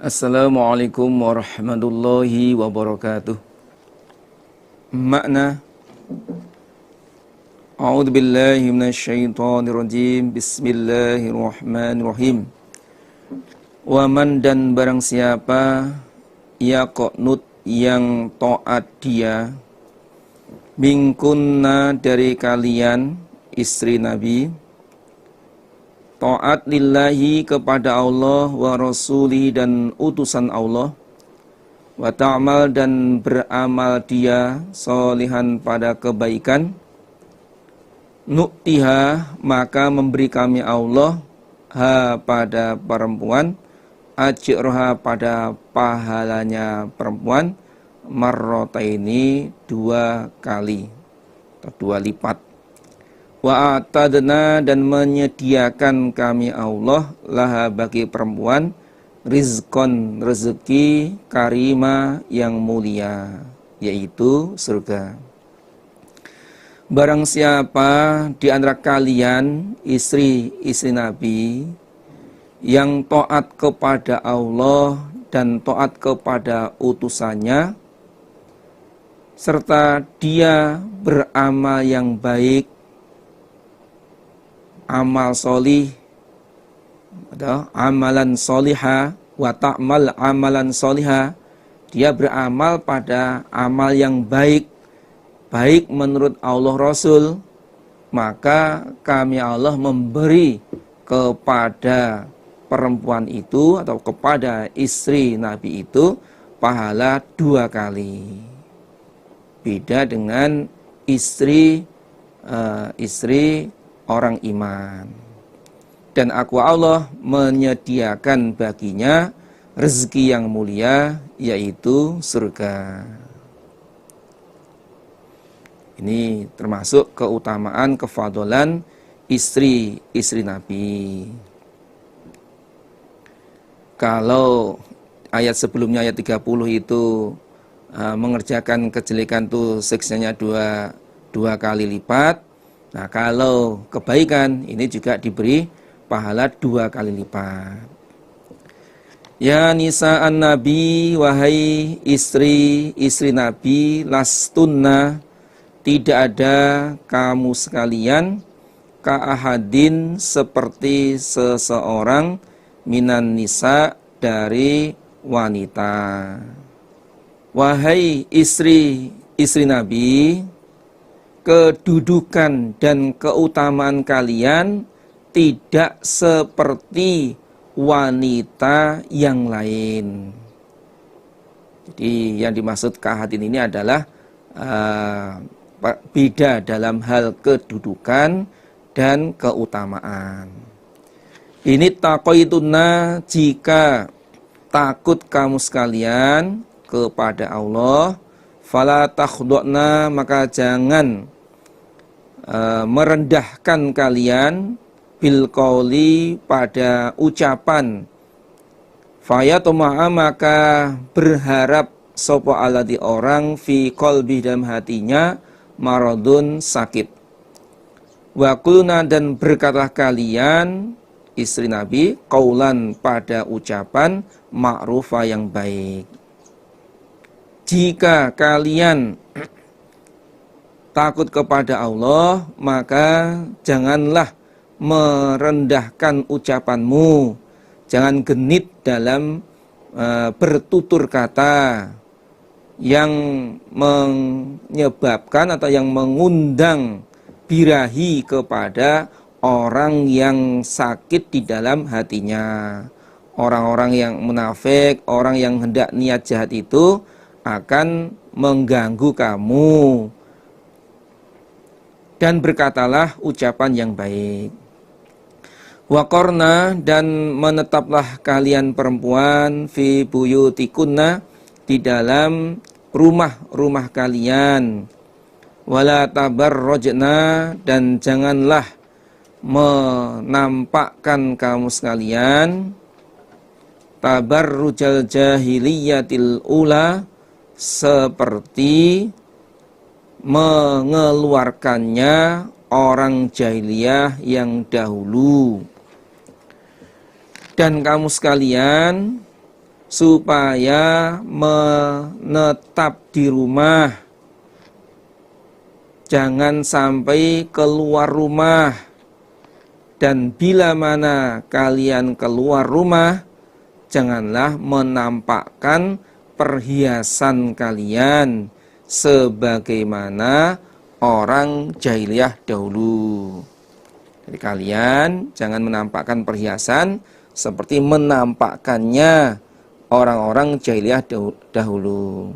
Assalamualaikum warahmatullahi wabarakatuh. Makna A'udzu billahi minasyaitonir rajim. Bismillahirrahmanirrahim. Wa man dan barang siapa yaqnut yang taat dia minkunna dari kalian istri Nabi, taat lillahi kepada Allah wa rasuli dan utusan Allah, wa ta'mal dan beramal dia solihan pada kebaikan, nu'tiha maka memberi kami Allah ha pada perempuan, ajroha pada pahalanya perempuan, marrotaini dua kali atau dua lipat. Wa atadna dan menyediakan kami Allah laha bagi perempuan rizqon rezeki karima yang mulia, yaitu surga. Barang siapa di antara kalian istri-istri Nabi yang taat kepada Allah dan taat kepada utusannya, serta dia beramal yang baik, amal solih atau amalan soliha, wa ta'mal amalan soliha, dia beramal pada amal yang baik, baik menurut Allah Rasul, maka kami Allah memberi kepada perempuan itu atau kepada istri Nabi itu pahala dua kali. Beda dengan istri orang iman. Dan aku Allah menyediakan baginya rezeki yang mulia, yaitu surga. Ini termasuk keutamaan kefadolan istri Nabi. Kalau ayat sebelumnya, ayat 30 itu mengerjakan kejelekan itu siksanya dua kali lipat. Nah, kalau kebaikan ini juga diberi pahala dua kali lipat. Ya nisa'an Nabi, wahai istri Nabi, lastunna, tidak ada kamu sekalian, ka'ahadin seperti seseorang, minan nisa dari wanita. Wahai istri Nabi, kedudukan dan keutamaan kalian tidak seperti wanita yang lain. Jadi yang dimaksud ka'ahadin ini adalah beda dalam hal kedudukan dan keutamaan. Ini taqaituna, jika takut kamu sekalian kepada Allah, fala takhdhna, maka jangan merendahkan kalian bil qauli pada ucapan, fayatma'a maka berharap sapa alladzi orang fi qalbi dalam hatinya maradun sakit. Wa qulna dan berkatalah kalian istri Nabi qaulan pada ucapan ma'rufa yang baik. Jika kalian takut kepada Allah, maka janganlah merendahkan ucapanmu, jangan genit dalam bertutur kata yang menyebabkan atau yang mengundang birahi kepada orang yang sakit di dalam hatinya. Orang-orang yang munafik, orang yang hendak niat jahat itu akan mengganggu kamu. Dan berkatalah ucapan yang baik. Waqarna dan menetaplah kalian perempuan fi buyutikunna di dalam rumah-rumah kalian. Wala tabarrajna dan janganlah menampakkan kamu sekalian tabarrujal jahiliyatil ula, seperti mengeluarkannya orang jahiliyah yang dahulu. Dan kamu sekalian supaya menetap di rumah, jangan sampai keluar rumah. Dan bila mana kalian keluar rumah, janganlah menampakkan perhiasan kalian sebagaimana orang jahiliyah dahulu. Jadi kalian jangan menampakkan perhiasan seperti menampakkannya orang-orang jahiliyah dahulu.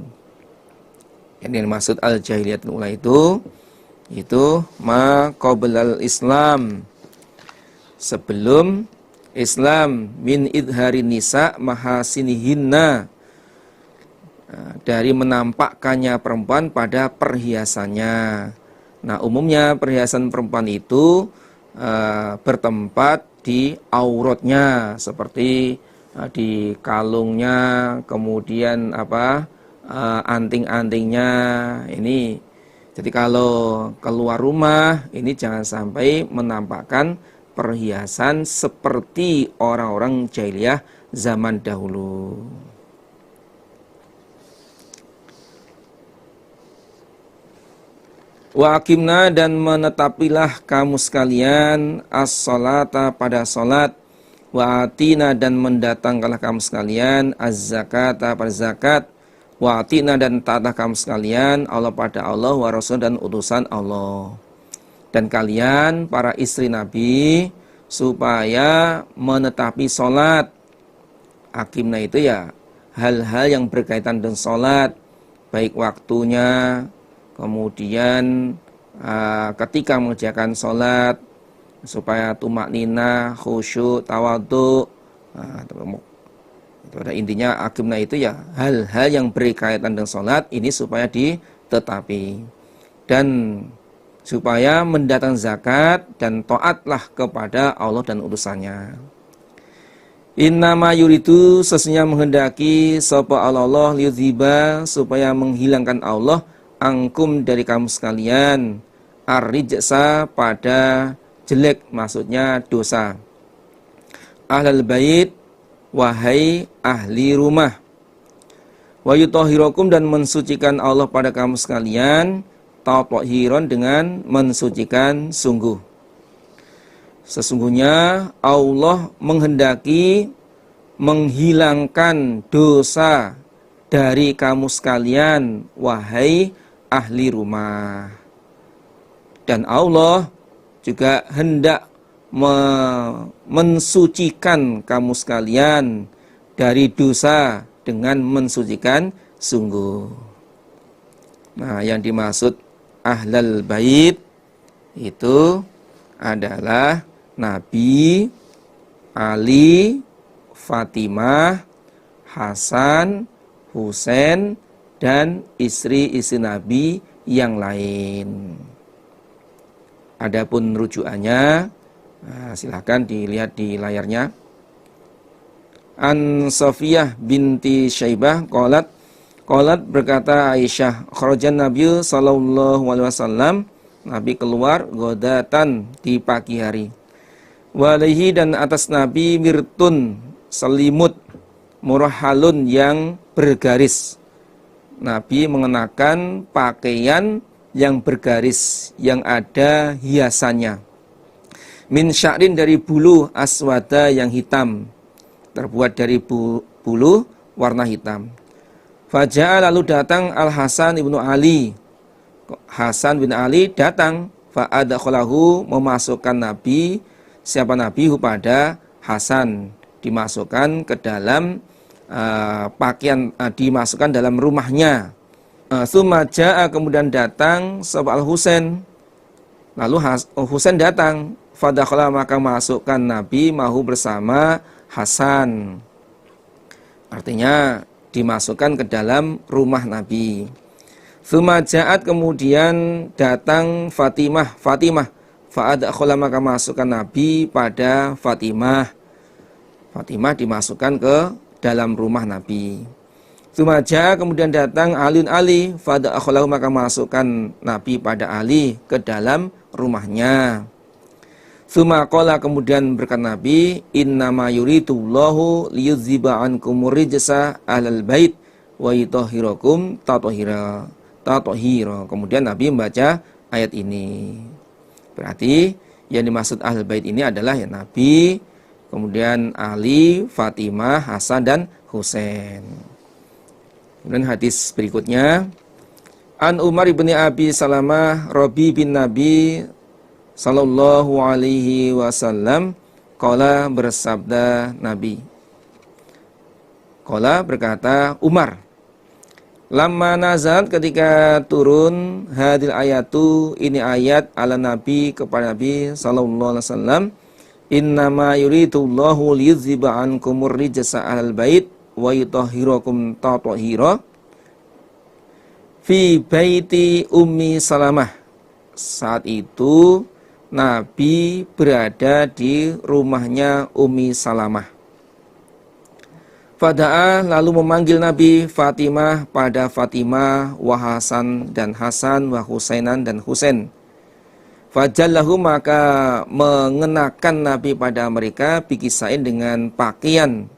Yang dimaksud al-jahiliyatul ula itu ma qablal Islam, sebelum Islam, min idharin nisa mahasinihinna, dari menampakkannya perempuan pada perhiasannya. Nah, umumnya perhiasan perempuan itu bertempat di auratnya, seperti di kalungnya, kemudian anting-antingnya ini. Jadi kalau keluar rumah ini jangan sampai menampakkan perhiasan seperti orang-orang jahiliyah zaman dahulu. Wa aqimna, dan menetapilah kamu sekalian as-salata pada salat, wa atina, dan mendatangkanlah kamu sekalian az-zakata pada zakat, wa atina, dan taatlah kamu sekalian Allah pada Allah wa Rasul, dan utusan Allah. Dan kalian para istri Nabi supaya menetapi salat. Aqimna itu ya hal-hal yang berkaitan dengan salat, baik waktunya, kemudian ketika mengerjakan sholat, supaya tumak nina, khusyuk, tawadhu. Itu ada intinya. Aqimna itu ya hal-hal yang berkaitan dengan sholat ini supaya ditetapi, dan supaya mendatangkan zakat dan taatlah kepada Allah dan utusannya. Innama yuridu, sesungguhnya menghendaki sapa Allah liyudhiba, supaya menghilangkan Allah angkum dari kamu sekalian ar-rijsa pada jelek, maksudnya dosa. Ahlal bait, wahai ahli rumah. Wa yutahhirakum, dan mensucikan Allah pada kamu sekalian tathiran, dengan mensucikan sungguh. Sesungguhnya Allah menghendaki menghilangkan dosa dari kamu sekalian, wahai ahli rumah. Dan Allah juga hendak mensucikan kamu sekalian dari dosa dengan mensucikan sungguh. Nah, yang dimaksud ahlal bait itu adalah Nabi, Ali, Fatimah, Hasan, Husain, dan istri-istri Nabi yang lain. Adapun rujukannya, silahkan dilihat di layarnya. An Safiyah binti Syaibah qalat berkata Aisyah, kharajan Nabi sallallahu alaihi wasallam, Nabi keluar godatan di pagi hari. Walaihi, dan atas Nabi mirtun, selimut, murahalun, yang bergaris. Nabi mengenakan pakaian yang bergaris, yang ada hiasannya. Min sya'rin, dari bulu, aswada, yang hitam, terbuat dari bulu warna hitam. Faja'a, lalu datang Al-Hasan ibnu Ali. Hasan bin Ali datang, fa'adakhalahu, memasukkan Nabi, siapa Nabi pada Hasan, dimasukkan ke dalam pakaian, dimasukkan dalam rumahnya. Tsumma ja'a, kemudian datang sapa Al-Husain, lalu Husain datang, fadakhala, maka masukkan Nabi mahu bersama Hasan, artinya dimasukkan ke dalam rumah Nabi. Tsumma ja'at, kemudian datang Fatimah, fa'adakhala, maka masukkan Nabi pada Fatimah. Fatimah dimasukkan ke dalam rumah Nabi. Tsumma ja'a, kemudian datang Aliun, Ali, fa'adakhala, maka masukkan Nabi pada Ali ke dalam rumahnya. Tsumma qala, kemudian berkata Nabi, innama yuridullahu liyudziba ankumur rijsa ahlal bait wa yutahhirakum tatahira. Kemudian Nabi membaca ayat ini. Berarti yang dimaksud ahlul bait ini adalah ya Nabi, kemudian Ali, Fatimah, Hasan dan Husain. Kemudian hadis berikutnya, An Umar ibn Abi Salamah Rabi bin Nabi sallallahu alaihi wasallam qala, bersabda Nabi. Qala, berkata Umar, lamma nazalat, ketika turun hadil ayatu, ini ayat ala Nabi, kepada Nabi sallallahu alaihi wasallam, innama yuridullahu liyudziba ankumur rijsa ahlal bait wa yutahhirakum tatahira fi baiti Ummi Salamah. Saat itu Nabi berada di rumahnya Ummi Salamah. Fada'a, lalu memanggil Nabi Fatimah pada Fatimah, wa Hasan dan Hasan, wa Husainan dan Husain. Fajallahu, maka mengenakan Nabi pada mereka bikisain dengan pakaian.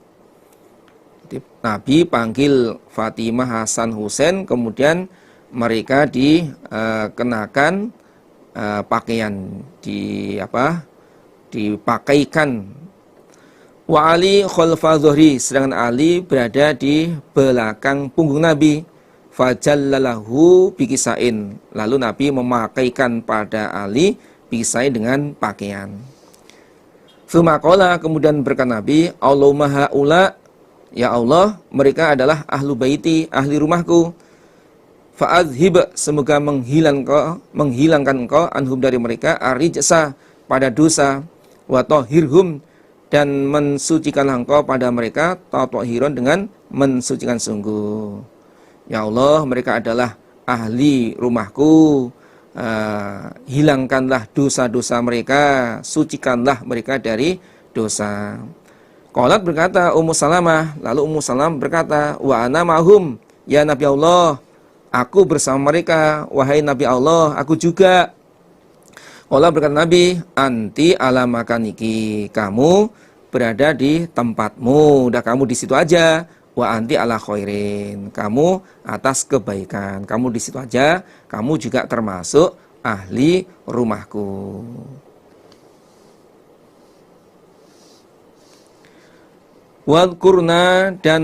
Nabi panggil Fatimah, Hasan, Husain, kemudian mereka dikenakan pakaian, dipakaikan. Wa Ali khalfa dhuhri, sedangkan Ali berada di belakang punggung Nabi. Fajallalahu bikisain, lalu Nabi memakaikan pada Ali bikisain dengan pakaian. Tsumma qala, kemudian berkata Nabi, Allahumma haula, ya Allah, mereka adalah ahlu baiti, ahli rumahku. Fa'adhib, semoga menghilangkan engkau anhum dari mereka arijsa, pada dosa, wa tahhirhum, dan mensucikanlah engkau pada mereka tathiran, dengan mensucikan sungguh. Ya Allah, mereka adalah ahli rumahku, hilangkanlah dosa-dosa mereka, sucikanlah mereka dari dosa. Qalat, berkata Ummu Salamah, lalu Ummu Salamah berkata, wa ana ma'hum, ya Nabi Allah, aku bersama mereka, wahai Nabi Allah, aku juga. Allah, berkata Nabi, anti ala makaniki, kamu berada di tempatmu, udah kamu di situ aja. Wa anti ala khairin, kamu atas kebaikan, kamu di situ aja, kamu juga termasuk ahli rumahku. Wadkurna, dan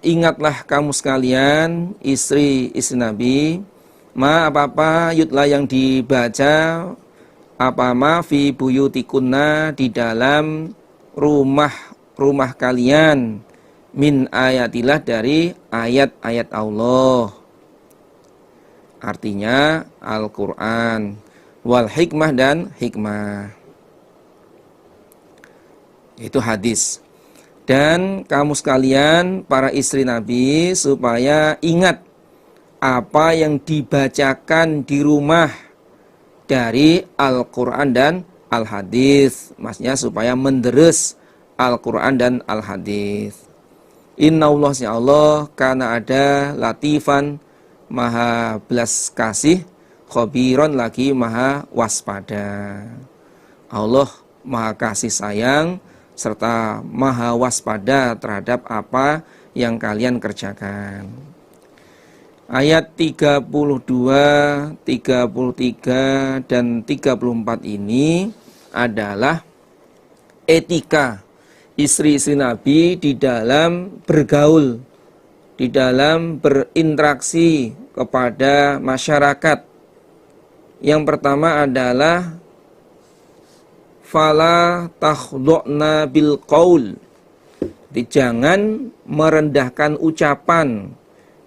ingatlah kamu sekalian, istri-istri Nabi, ma apa-apa yutla yang dibaca, apa ma fi buyutikunna, di dalam rumah kalian, min ayatillah, dari ayat-ayat Allah, artinya Al-Quran, wal hikmah, dan hikmah, itu hadis. Dan kamu sekalian, para istri Nabi, supaya ingat apa yang dibacakan di rumah dari Al-Quran dan Al-Hadis. Maksudnya supaya menderes Al-Quran dan Al-Hadis. Inna Allah, ya Allah, karena ada latifan, maha belas kasih, khobiron, lagi maha waspada. Allah maha kasih sayang, serta maha waspada terhadap apa yang kalian kerjakan. Ayat 32, 33, dan 34 ini adalah etika istri-istri Nabi di dalam bergaul, di dalam berinteraksi kepada masyarakat. Yang pertama adalah fala takhdu'na bil qaul, jangan merendahkan ucapan.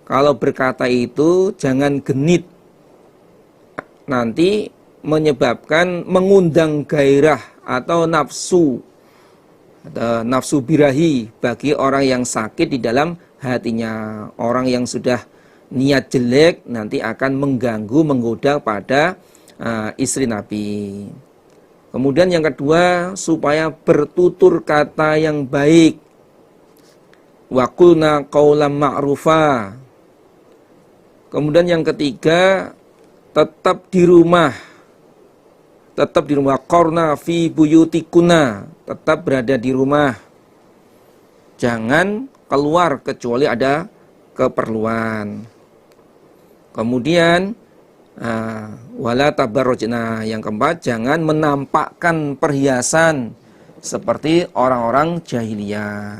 Kalau berkata itu jangan genit, nanti menyebabkan mengundang gairah atau nafsu birahi bagi orang yang sakit di dalam hatinya. Orang yang sudah niat jelek nanti akan mengganggu, menggoda pada istri Nabi. Kemudian yang kedua, supaya bertutur kata yang baik. Wa qulna qaulan ma'rufa. Kemudian yang ketiga, tetap di rumah, tetap di rumah. Qarna fi buyutikuna, tetap berada di rumah. Jangan keluar kecuali ada keperluan. Kemudian wala tabarrujna, yang keempat, jangan menampakkan perhiasan seperti orang-orang jahiliyah.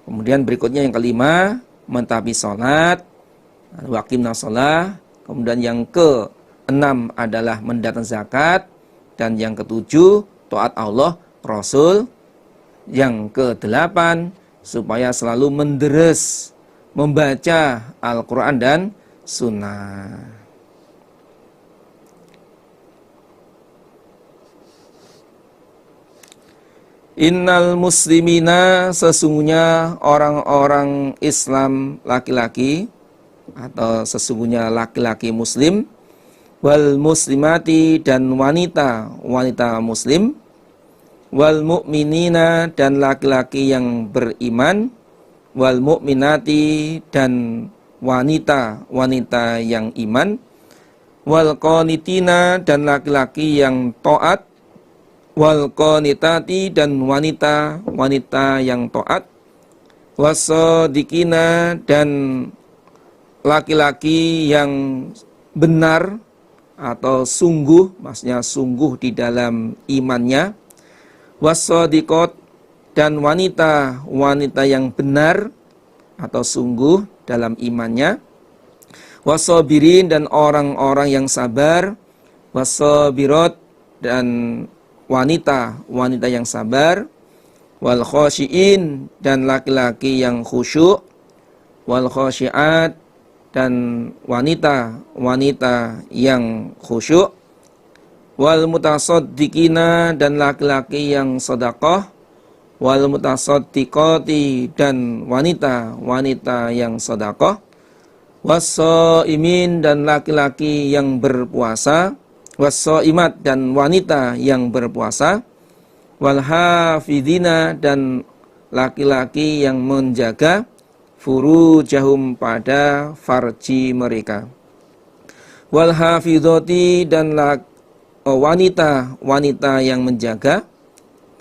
Kemudian berikutnya yang kelima, mentaati salat, waqimna shalah. Kemudian yang keenam adalah mendatangkan zakat, dan yang ketujuh taat Allah Rasul. Yang kedelapan, supaya selalu menderes membaca Al-Quran dan Sunnah. Innal muslimina, sesungguhnya orang-orang Islam laki-laki, atau sesungguhnya laki-laki muslim, wal muslimati, dan wanita muslim, wal mu'minina, dan laki-laki yang beriman, wal mu'minati, dan wanita yang iman, wal qanitina, dan laki-laki yang taat, wal qanitati, dan wanita yang taat, wasadiqina, dan laki-laki yang benar atau sungguh, maksudnya sungguh di dalam imannya, wasadiqat, dan wanita yang benar atau sungguh dalam imannya, wasabirin, dan orang-orang yang sabar, wasabirat, dan wanita yang sabar, wal khasyiin, dan laki-laki yang khusyuk, wal khasyiat, dan wanita yang khusyuk, wal mutasaddiqina, dan laki-laki yang sedekah, wal mutasaddiqati, dan wanita yang sedekah, wassaimin, dan laki-laki yang berpuasa, wassaimat, dan wanita yang berpuasa, wal hafidina, dan laki-laki yang menjaga furujahum, pada farji mereka, wal hafidhati, dan wanita yang menjaga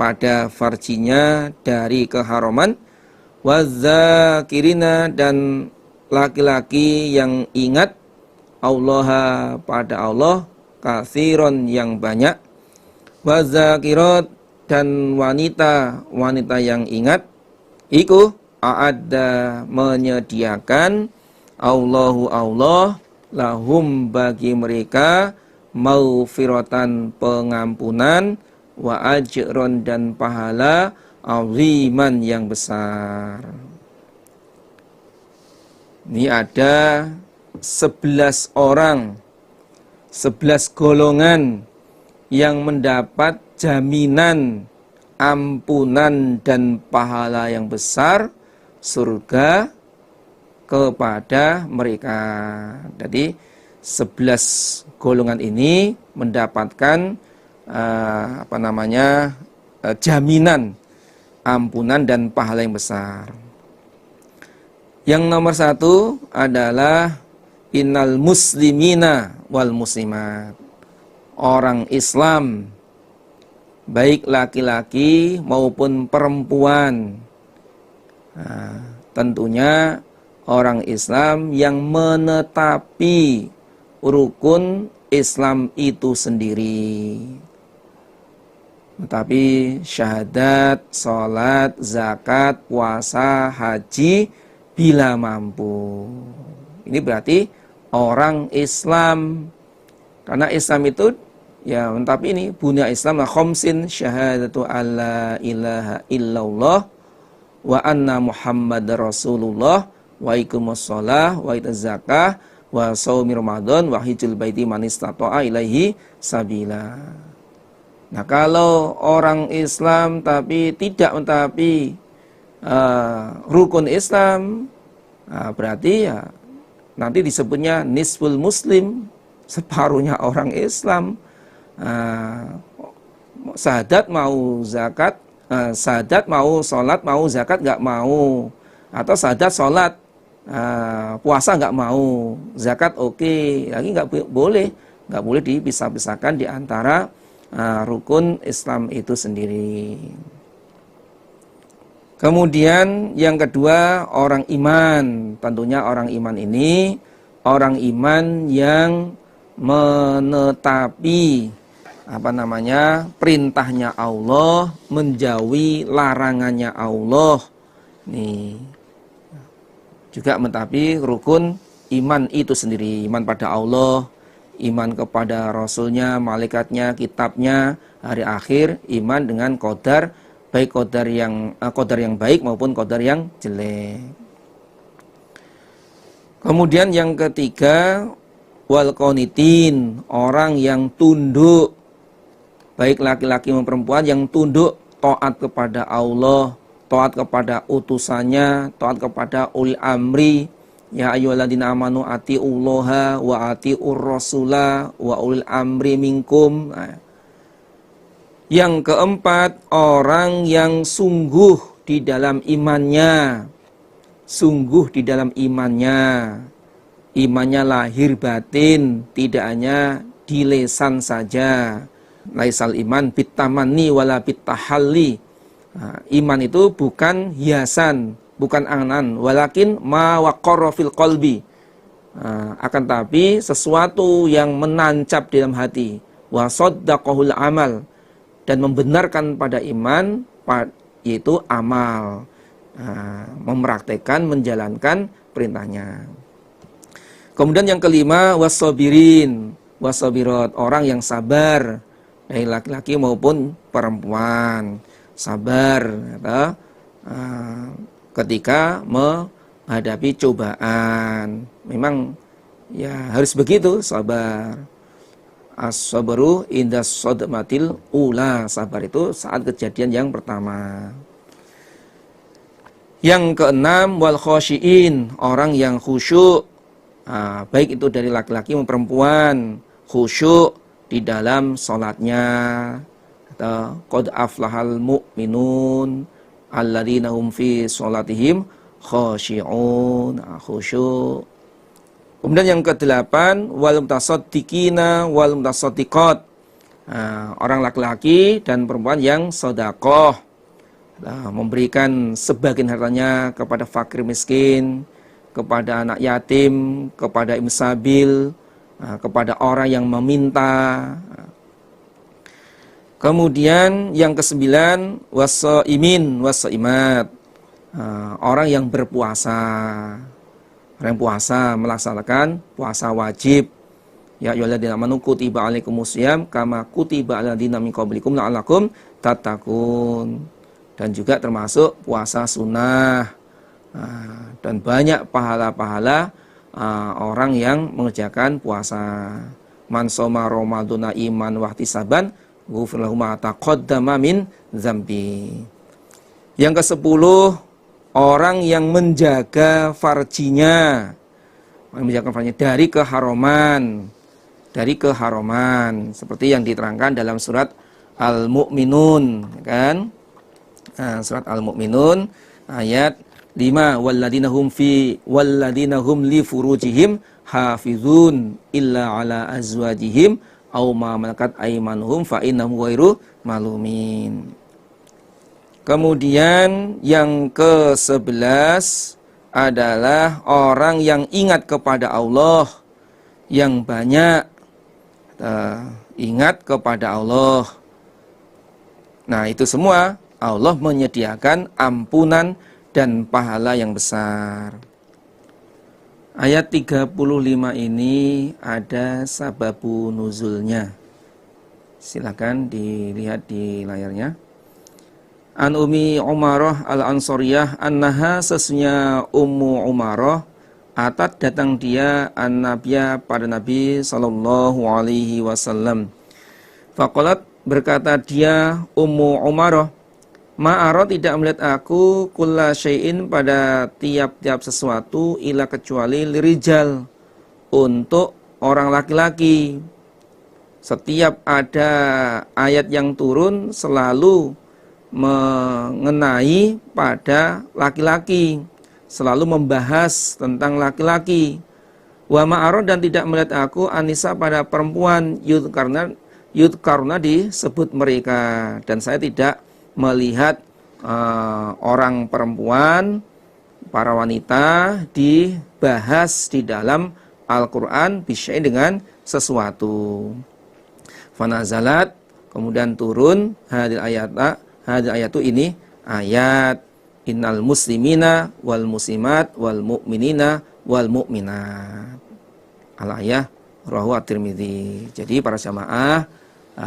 pada farjinya dari keharaman, wadzakirina, dan laki-laki yang ingat Allah, pada Allah, katsiron, yang banyak, wadzakirat, dan wanita yang ingat, iku a'adda, menyediakan Allah lahum, bagi mereka, maghfiratan, pengampunan, wa ajron, dan pahala, aziman, yang besar. Ini ada 11 orang, 11 golongan yang mendapat jaminan ampunan dan pahala yang besar surga kepada mereka. Jadi 11 golongan ini mendapatkan jaminan ampunan dan pahala yang besar. Yang nomor 1 adalah innal muslimina wal muslimat, orang Islam baik laki-laki maupun perempuan. Tentunya orang Islam yang menetapi rukun Islam itu sendiri, tetapi syahadat, sholat, zakat, puasa, haji bila mampu. Ini berarti orang Islam. Karena Islam itu ya, tapi ini bunya Islam khamsin, syahadatu alla ilaha illallah wa anna muhammadar rasulullah wa iqamus shalah wa itaz zakah wa shaumi ramadan wa hijjul baiti man istata'a ilaihi sabila. Nah, kalau orang Islam tapi tidak mentaati rukun Islam, berarti ya nanti disebutnya nisful muslim, separuhnya orang Islam. Syahadat mau zakat, syahadat mau sholat, mau zakat nggak mau, atau syahadat sholat, puasa nggak mau, zakat oke, lagi nggak boleh, nggak boleh dipisah-pisahkan di antara rukun Islam itu sendiri. Kemudian yang kedua, orang iman. Tentunya orang iman ini orang iman yang menetapi perintahnya Allah, menjauhi larangannya Allah. Nih. Juga menetapi rukun iman itu sendiri, iman pada Allah, iman kepada Rasulnya, malaikatnya, kitabnya, hari akhir, iman dengan qadar, baik qadar yang baik maupun qadar yang jelek. Kemudian yang ketiga, wal qanitin, orang yang tunduk, baik laki-laki maupun perempuan yang tunduk taat kepada Allah, taat kepada utusannya, taat kepada ulil amri. Ya ayyuhalladzina amanu atiullaha wa atiur rasula wa ulil amri minkum. Yang keempat, orang yang sungguh di dalam imannya. Sungguh di dalam imannya. Imannya lahir batin, tidak hanya di lisan saja. Laisal iman bitamanni wala bitahalli. Iman itu bukan hiasan, bukan angan, walakin ma waqarra fil qalbi. Akan tapi sesuatu yang menancap di dalam hati, wa saddaqahul amal, dan membenarkan pada iman, yaitu amal, mempraktekkan, menjalankan perintahnya. Kemudian yang kelima, wasabirin, wasabirat, orang yang sabar, dari laki-laki maupun perempuan, sabar ketika menghadapi cobaan. Memang ya harus begitu, sabar. As-sabru indas sadmatil ula, sabar itu saat kejadian yang pertama. Yang keenam, wal khosyiin, orang yang khusyuk, baik itu dari laki-laki maupun perempuan, khusyuk di dalam sholatnya. Qad aflahal mu'minun alladzina hum fi sholatihim khosyi'un, khusyuk. Kemudian yang kedelapan, wal mutasaddiqina wal mutasaddiqat, orang laki-laki dan perempuan yang sedekah, memberikan sebagian hartanya kepada fakir miskin, kepada anak yatim, kepada imsabil, kepada orang yang meminta. Kemudian yang kesembilan, wasaimin wasaimat, orang yang berpuasa. Orang yang puasa, melaksanakan puasa wajib. Ya ayyuhalladzina amanu kutiba alaikumusiyam kama kutiba alal ladzina min qablikum la'allakum tattaqun. Dan juga termasuk puasa sunnah. Dan banyak pahala-pahala orang yang mengerjakan puasa. Man shoma ramadhana iman wa ihtisaban ghufira lahu ma taqaddama min dzambi. Yang ke-10, orang yang menjaga farjinya, dari keharaman, seperti yang diterangkan dalam surat Al-Mu'minun, kan? Surat Al-Mu'minun ayat 5, walladzina hum li furujihim hafizun illa ala azwajihim aw ma malakat aymanuhum fa innahum ghairu malumin. Kemudian yang ke-11 adalah orang yang ingat kepada Allah, yang banyak ingat kepada Allah. Nah, itu semua Allah menyediakan ampunan dan pahala yang besar. Ayat 35 ini ada sababu nuzulnya. Silakan dilihat di layarnya. An Ummi Umarah al-Ansariyah annaha, sesungguhnya Ummu Umarah, atat datang dia an-nabiyya pada Nabi sallallahu alaihi wasallam. Faqalat, berkata dia Ummu Umarah, ma'ara, tidak melihat aku kulla syai'in, pada tiap-tiap sesuatu, ila kecuali lirijal, untuk orang laki-laki. Setiap ada ayat yang turun selalu mengenai pada laki-laki, selalu membahas tentang laki-laki. Wa ma'arad dan tidak melihat aku anisa pada perempuan yudkarna disebut mereka, dan saya tidak melihat orang perempuan, para wanita dibahas di dalam Al-Quran bisyai dengan sesuatu. Fanazalat, kemudian turun hadil ayatu ini ayat innal muslimina wal muslimat wal mu'minina wal mu'minat. Al-ayah rawahu at-Tirmidzi. Jadi para jamaah,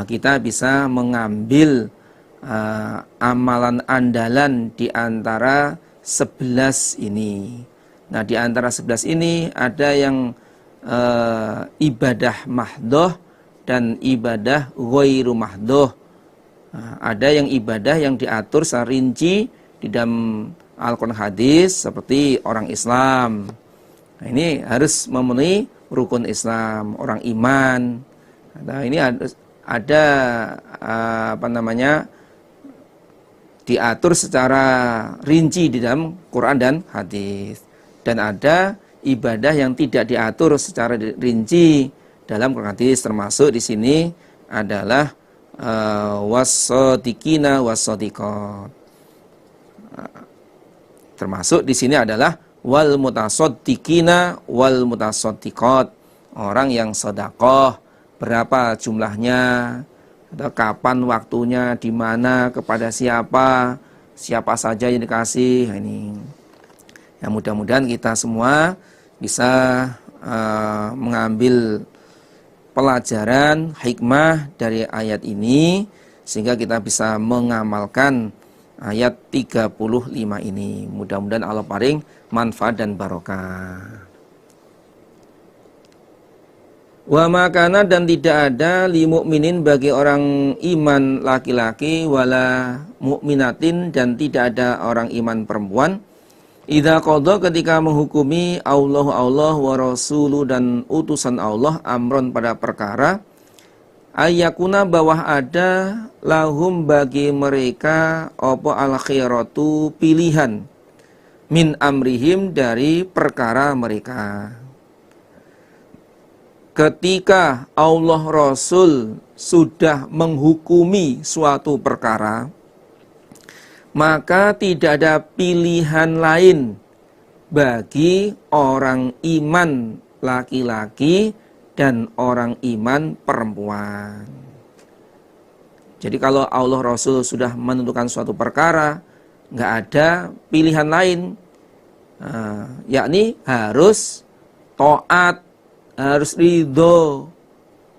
kita bisa mengambil amalan andalan di antara 11 ini. Nah, di antara 11 ini ada yang ibadah mahdoh dan ibadah ghairu mahdoh. Ada yang ibadah yang diatur secara rinci di dalam Al-Quran hadis seperti orang Islam. Nah, ini harus memenuhi rukun Islam, orang iman. Nah, ini ada diatur secara rinci di dalam Quran dan hadis. Dan ada ibadah yang tidak diatur secara rinci dalam Quran hadis, termasuk di sini adalah was-shadiqina was-shadiqat. Termasuk di sini adalah wal mutasaddiqina wal mutasaddiqat, orang yang sedekah, berapa jumlahnya, atau kapan waktunya, di mana, kepada siapa saja yang dikasih. Ini ya, mudah-mudahan kita semua bisa mengambil pelajaran hikmah dari ayat ini sehingga kita bisa mengamalkan ayat 35 ini. Mudah-mudahan Allah paring manfaat dan barokah. Wa makana dan tidak ada li mukminin bagi orang iman laki-laki wala mukminatin dan tidak ada orang iman perempuan idza qada ketika menghukumi Allah wa rasulu dan utusan Allah amron pada perkara ayakuna bawah ada lahum bagi mereka apa al khiratu pilihan min amrihim dari perkara mereka. Ketika Allah Rasul sudah menghukumi suatu perkara, maka tidak ada pilihan lain bagi orang iman laki-laki dan orang iman perempuan. Jadi kalau Allah Rasul sudah menentukan suatu perkara, nggak ada pilihan lain, yakni harus taat, harus ridho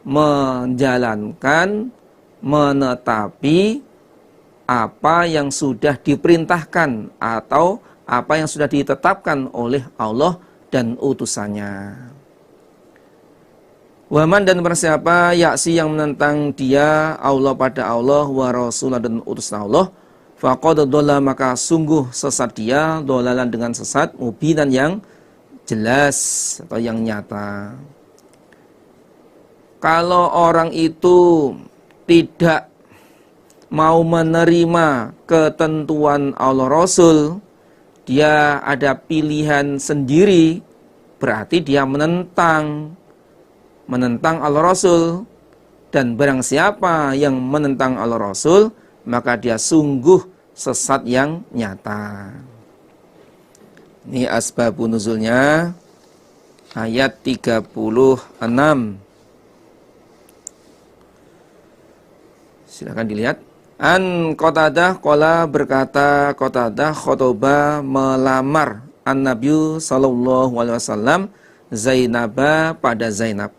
menjalankan, menetapi apa yang sudah diperintahkan atau apa yang sudah ditetapkan oleh Allah dan utusannya. Waman dan bersiapa yaksi yang menentang dia Allah pada Allah wa rasulah dan utusan Allah, faqad dhalla maka sungguh sesat dia, dhalalan dengan sesat mubinan yang jelas atau yang nyata. Kalau orang itu tidak mau menerima ketentuan Allah Rasul, dia ada pilihan sendiri, berarti dia menentang Allah Rasul. Dan barang siapa yang menentang Allah Rasul, maka dia sungguh sesat yang nyata. Ini asbabun nuzulnya ayat 36. Silakan dilihat. An Qatadah qala berkata Qatadah khotoba melamar an-Nabi sallallahu alaihi wasallam Zainaba pada Zainab.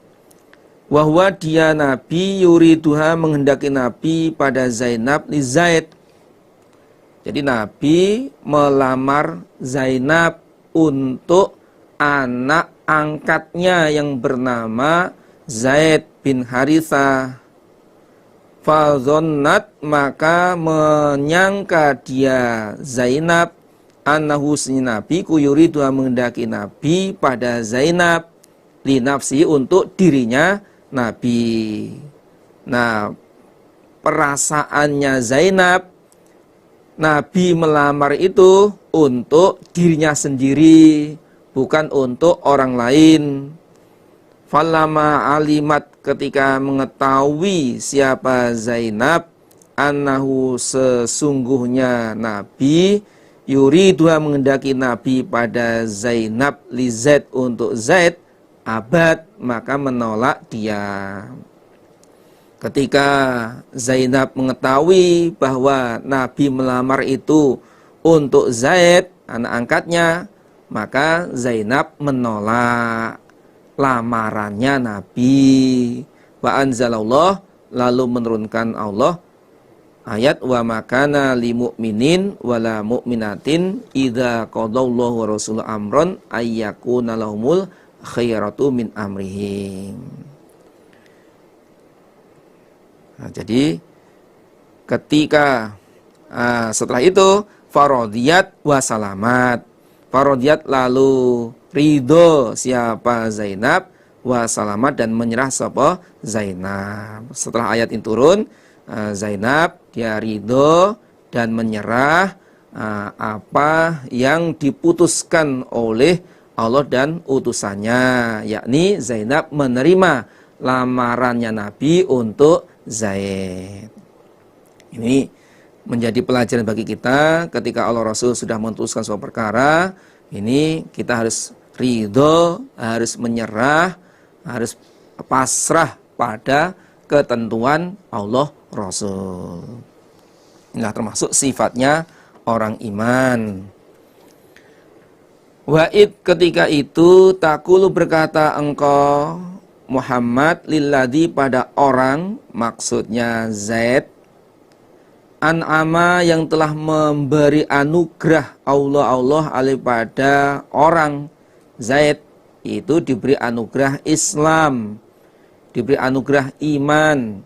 Wahwa dia Nabi yuriduha menghendaki Nabi pada Zainab li Zaid. Jadi Nabi melamar Zainab untuk anak angkatnya yang bernama Zaid bin Harithah. Fadzonnat maka menyangka dia Zainab annahu Nabi yuridu menghendaki Nabi pada Zainab li nafsi untuk dirinya Nabi. Nah, perasaannya Zainab, Nabi melamar itu untuk dirinya sendiri, bukan untuk orang lain. Falamma alimat, ketika mengetahui siapa Zainab, annahu, sesungguhnya Nabi, yuridua, menghendaki Nabi pada Zainab, li Zaid, untuk Zaid, abad, maka menolak dia. Ketika Zainab mengetahui bahwa Nabi melamar itu untuk Zaid, anak angkatnya, maka Zainab menolak lamarannya Nabi. Wa anzalallah, lalu menurunkan Allah ayat, wa makana li mu'minin wala mu'minatin idza qadallahu wa rasuluhu amron ayyakuna lahumul khairatu min amrihim. Nah, jadi ketika setelah itu farodiyat wa salamat, farodiyat lalu ridho siapa Zainab, wa salamat, dan menyerah siapa Zainab. Setelah ayat ini turun, Zainab dia ridho dan menyerah apa yang diputuskan oleh Allah dan utusannya, yakni Zainab menerima lamarannya Nabi untuk Zaid. Ini menjadi pelajaran bagi kita ketika Allah Rasul sudah memutuskan suatu perkara, ini kita harus ridho, harus menyerah, harus pasrah pada ketentuan Allah Rasul. Inilah termasuk sifatnya orang iman. Wa'id, ketika itu takulu, berkata engkau Muhammad, lilladzi, pada orang, maksudnya Zaid, an'ama, yang telah memberi anugerah Allah alaihi, pada orang Zaid itu diberi anugerah Islam, diberi anugerah iman.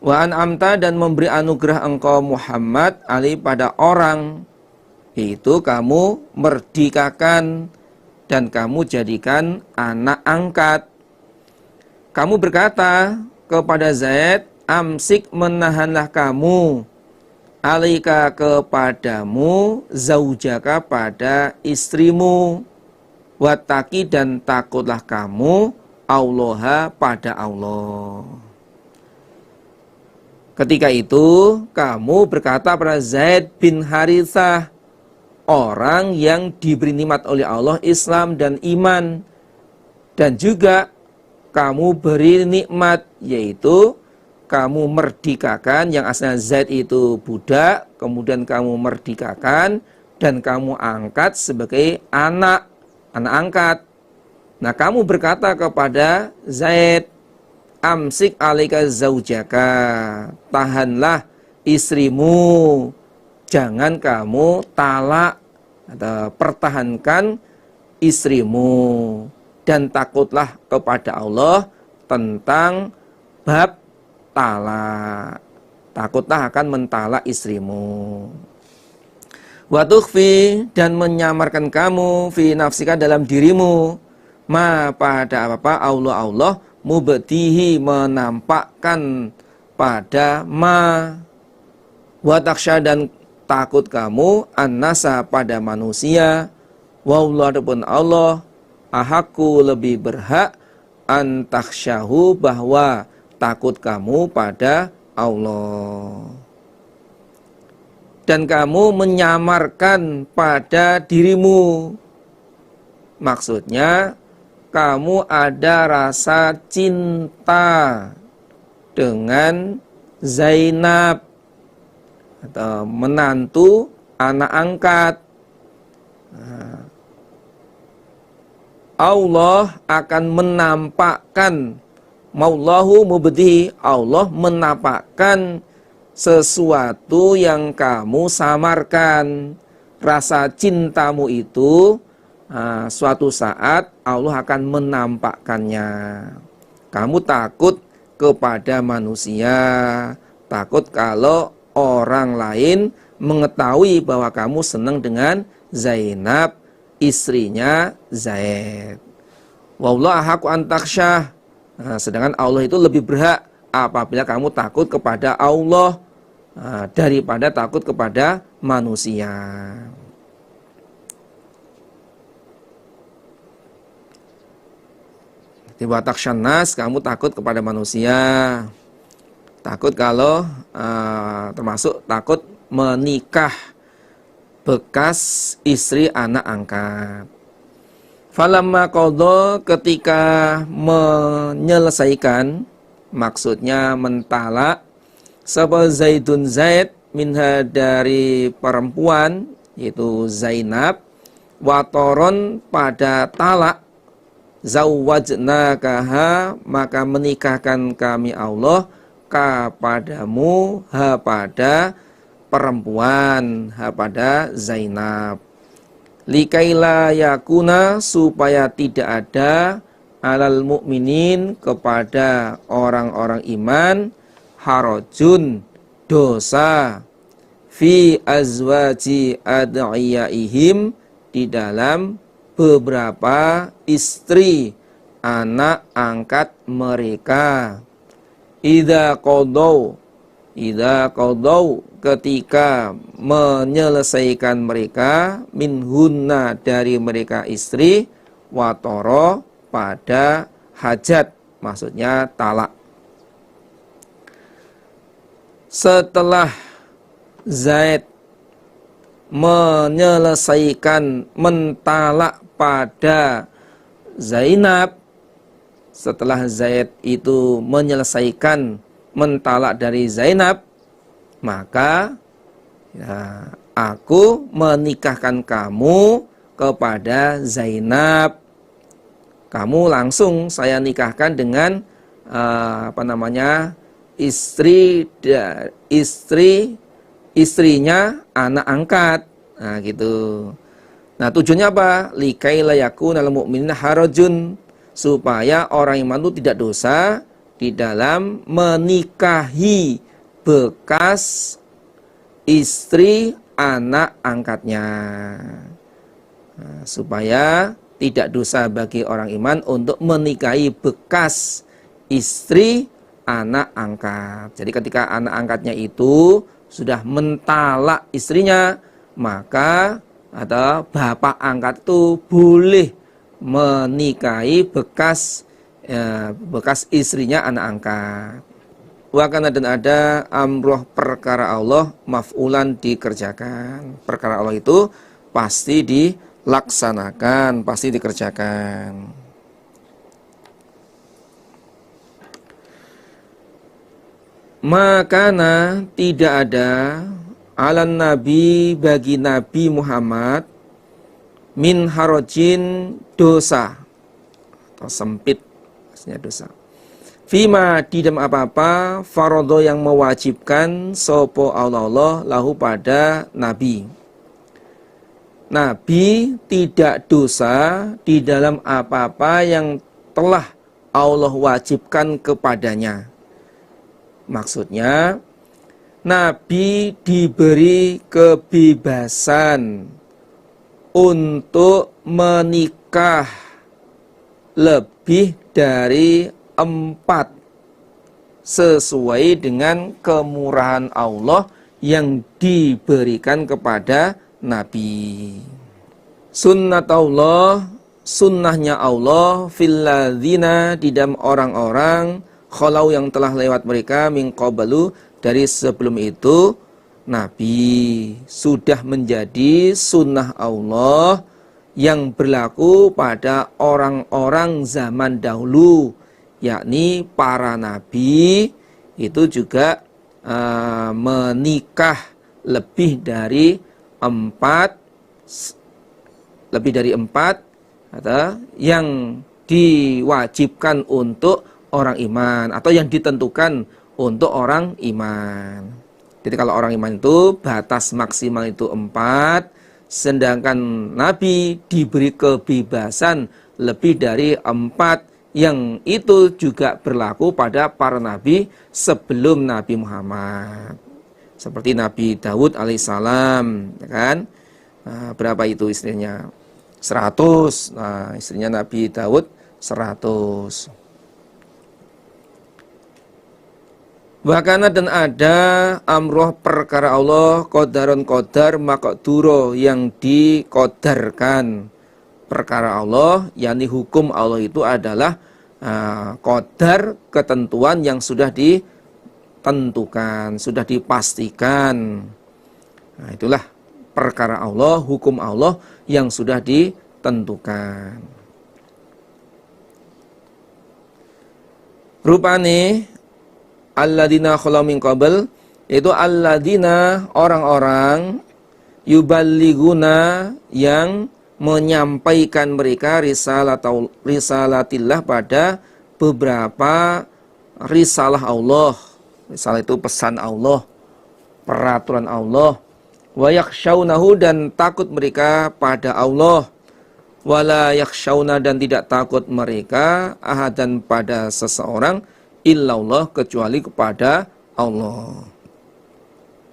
Wa an'amta, dan memberi anugerah engkau Muhammad alaihi, pada orang itu kamu merdekakan dan kamu jadikan anak angkat. Kamu berkata kepada Zaid, amsik, menahanlah kamu, alika, kepadamu, zaujaka, pada istrimu, wattaqi, dan takutlah kamu, Allaha, pada Allah. Ketika itu kamu berkata pada Zaid bin Harithah, orang yang diberi nikmat oleh Allah Islam dan iman, dan juga kamu beri nikmat, yaitu kamu merdekakan, yang asalnya Zaid itu budak, kemudian kamu merdekakan dan kamu angkat sebagai anak angkat. Nah, kamu berkata kepada Zaid, amsik alaika zaujaka, tahanlah istrimu, jangan kamu talak atau pertahankan istrimu, dan takutlah kepada Allah tentang bab talak, takutlah akan mentalak istrimu. Wa tukhfi, dan menyamarkan kamu, fi nafsika, dalam dirimu, ma, pada apa Allah mubtihi, menampakkan pada ma, wa taksha, dan takut kamu, annasa, pada manusia, wa Allah, adapun Allah, ahaku, lebih berhak, antaksyahu, bahwa takut kamu pada Allah. Dan kamu menyamarkan pada dirimu, maksudnya kamu ada rasa cinta dengan Zainab atau menantu anak angkat. Nah, Allah akan menampakkan, maullahu mubdi, Allah menampakkan sesuatu yang kamu samarkan. Rasa cintamu itu suatu saat Allah akan menampakkannya. Kamu takut kepada manusia, takut kalau orang lain mengetahui bahwa kamu senang dengan Zainab, istrinya Zaid. Wallahu ahaqu an takhsyah. Sedangkan Allah itu lebih berhak apabila kamu takut kepada Allah daripada takut kepada manusia. Tiba taksyanas, kamu takut kepada manusia. Takut kalau termasuk takut menikah bekas istri anak angkat. Falamma qadha, ketika menyelesaikan, maksudnya mentalak, sapa Zaidun Zaid minha dari perempuan yaitu Zainab, watoron pada talak, zawwajnakaha, maka menikahkan kami Allah kepadamu pada perempuan, pada Zainab. Likaila yakuna, supaya tidak ada alal mukminin, kepada orang-orang iman, harajun, dosa, fi azwaji ad'iyaihim, di dalam beberapa istri anak angkat mereka. Idza qadau, ketika menyelesaikan mereka, minhunna, dari mereka istri, watoro, pada hajat, maksudnya talak. Setelah Zaid menyelesaikan mentalak pada Zainab, setelah Zaid itu menyelesaikan mentalak dari Zainab, maka ya, aku menikahkan kamu kepada Zainab. Kamu langsung saya nikahkan dengan istrinya anak angkat. Nah, gitu. Nah, tujuannya apa? Likaila yakunal mu'minina harajun, supaya orang iman itu tidak dosa di dalam menikahi bekas istri anak angkatnya. Nah, supaya tidak dosa bagi orang iman untuk menikahi bekas istri anak angkat. Jadi ketika anak angkatnya itu sudah mentalak istrinya, maka atau bapak angkat itu boleh menikahi bekas istrinya anak angkat. Wakana, dan ada amroh, perkara Allah, maf'ulan, dikerjakan. Perkara Allah itu pasti dilaksanakan, pasti dikerjakan. Makana, tidak ada alan nabi, bagi Nabi Muhammad, min harajin, dosa atau sempit, maksudnya dosa, fima, di dalam apa-apa, farodo, yang mewajibkan, sopo Allah lahu, pada Nabi. Nabi tidak dosa di dalam apa-apa yang telah Allah wajibkan kepadanya. Maksudnya Nabi diberi kebebasan untuk menikah lebih dari 4 sesuai dengan kemurahan Allah yang diberikan kepada Nabi. Sunnatullah, sunnahnya Allah, filladzina, di dalam orang-orang, khalau, yang telah lewat mereka, min qablu, dari sebelum itu. Nabi sudah menjadi sunnah Allah yang berlaku pada orang-orang zaman dahulu, yakni para nabi itu juga menikah lebih dari 4 atau yang diwajibkan untuk orang iman, atau yang ditentukan untuk orang iman. Jadi kalau orang iman itu batas maksimal itu 4, sedangkan Nabi diberi kebebasan lebih dari 4, yang itu juga berlaku pada para nabi sebelum Nabi Muhammad. Seperti Nabi Daud alaihissalam, ya kan? Nah, berapa itu istrinya? 100. Nah, istrinya Nabi Daud 100. Wakana, dan ada amroh, perkara Allah, qadaron, qadar, maqduro, yang dikodarkan. Perkara Allah, yakni hukum Allah itu adalah qadar, ketentuan yang sudah ditentukan, sudah dipastikan. Nah, itulah perkara Allah, hukum Allah yang sudah ditentukan. Rupane alladzina khalau min qabl, itu alladzina, orang-orang, yuballiguna, yang menyampaikan mereka risalatillah, pada beberapa risalah Allah. Risalah itu pesan Allah, peraturan Allah. Wa yakhshawnahu, dan takut mereka pada Allah. Wala yakhshawna, dan tidak takut mereka ahadan, pada seseorang, illallah, kecuali kepada Allah.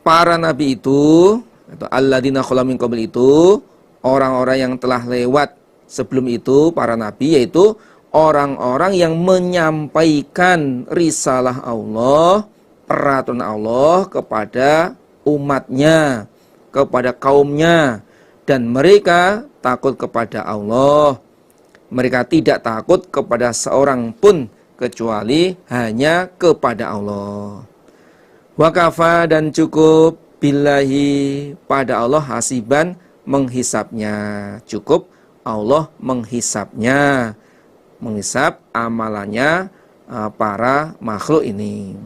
Para nabi itu, atau alladzina khalau min qabl, itu orang-orang yang telah lewat sebelum itu, para nabi, yaitu orang-orang yang menyampaikan risalah Allah, peraturan Allah kepada umatnya, kepada kaumnya, dan mereka takut kepada Allah. Mereka tidak takut kepada seorang pun kecuali hanya kepada Allah. Wa kafa, dan cukup, billahi, pada Allah, hasiban, menghisapnya. Cukup Allah menghisapnya, menghisap amalannya para makhluk ini.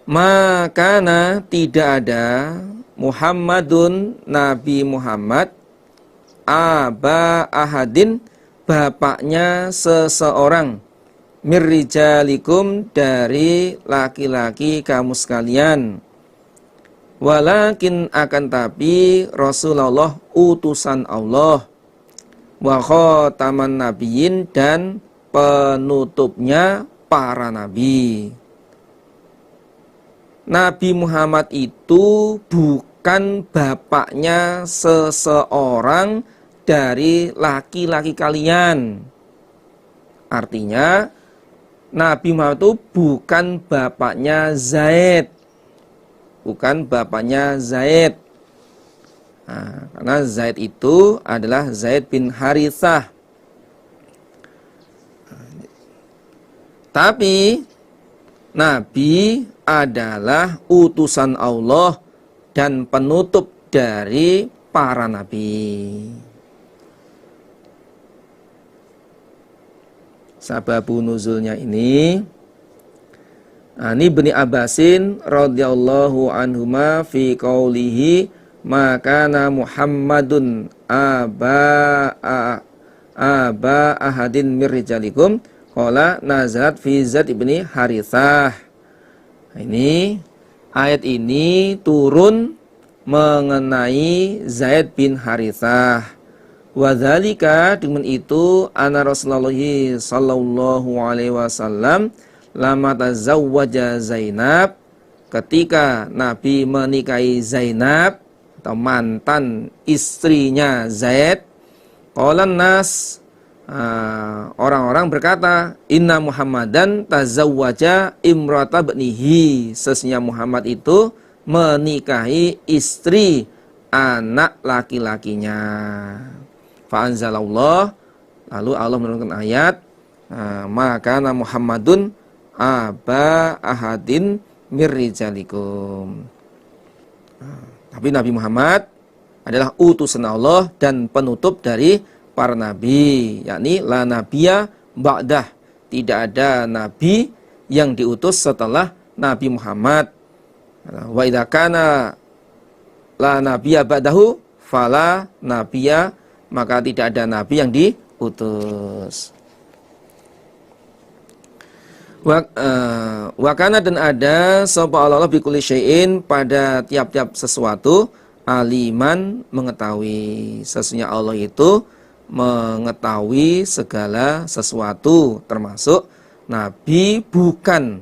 Makana, tidak ada, Muhammadun, Nabi Muhammad, aba ahadin, bapaknya seseorang, mirrijalikum, dari laki-laki kamu sekalian. Walakin, akan tapi, Rasulullah, utusan Allah, wa khataman nabiyyin, dan penutupnya para nabi. Nabi Muhammad itu bukan bapaknya seseorang dari laki-laki kalian. Artinya Nabi Muhammad itu bukan bapaknya Zaid. Bukan bapaknya Zaid. Nah, karena Zaid itu adalah Zaid bin Harithah. Tapi Nabi adalah utusan Allah dan penutup dari para nabi. Sababun nuzulnya ini, Ani bin Abbasin radhiyallahu anhuma fi qaulihi makana Muhammadun aba ahadin mir rijalikum qala nazalat fi Zaid ibni Harithah. Ini ayat ini turun mengenai Zaid bin Harithah. Wadzalika, dengan itu, anna Rasulullah sallallahu alaihi wasallam lama tazawwaja Zainab, ketika Nabi menikahi Zainab atau mantan istrinya Zaid, qalan nas, orang-orang berkata, inna Muhammadan tazawwaja imrata bnihi, sesungguhnya Muhammad itu menikahi istri anak laki-lakinya. Fa'anzalallah, lalu Allah menurunkan ayat, maka Muhammadun aba ahadin mirrijalikum. Tapi Nabi Muhammad adalah utusan Allah dan penutup dari para nabi, yakni la nabiyya ba'dah, tidak ada nabi yang diutus setelah Nabi Muhammad. Wa idza kana la nabiyya ba'dahu fala nabiyya, maka tidak ada nabi yang diutus. Wa kana, dan ada sapa Allah bi kulli syai'in, pada tiap-tiap sesuatu, aliman, mengetahui. Sesungguhnya Allah itu mengetahui segala sesuatu, termasuk Nabi bukan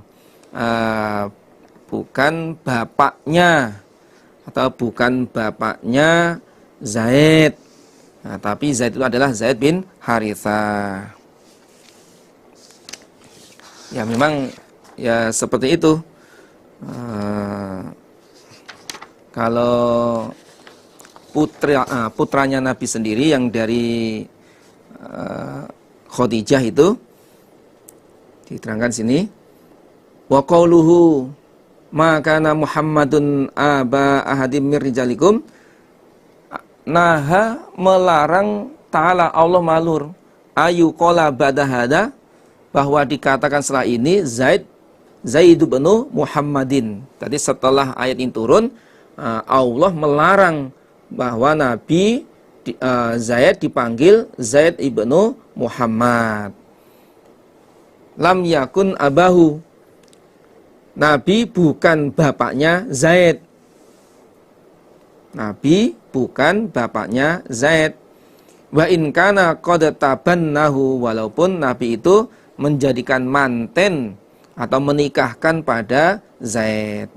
bapaknya atau bukan bapaknya Zaid. Nah, tapi Zaid itu adalah Zaid bin Harithah. Ya memang ya seperti itu. Kalau putranya Nabi sendiri yang dari Khadijah itu diterangkan sini. Wa qauluhu ma kana Muhammadun aba ahadim mir rijalikum. Naha melarang ta'ala Allah malur ayu qala badahada, bahwa dikatakan setelah ini Zaid bin Muhammadin. Tadi setelah ayat ini turun, Allah melarang bahwa Nabi Zaid dipanggil Zaid ibnu Muhammad. Lam yakun abahu, Nabi bukan bapaknya Zaid. Nabi bukan bapaknya Zaid. Wa in kana qad tabannahu, walaupun Nabi itu menjadikan manten atau menikahkan pada Zaid.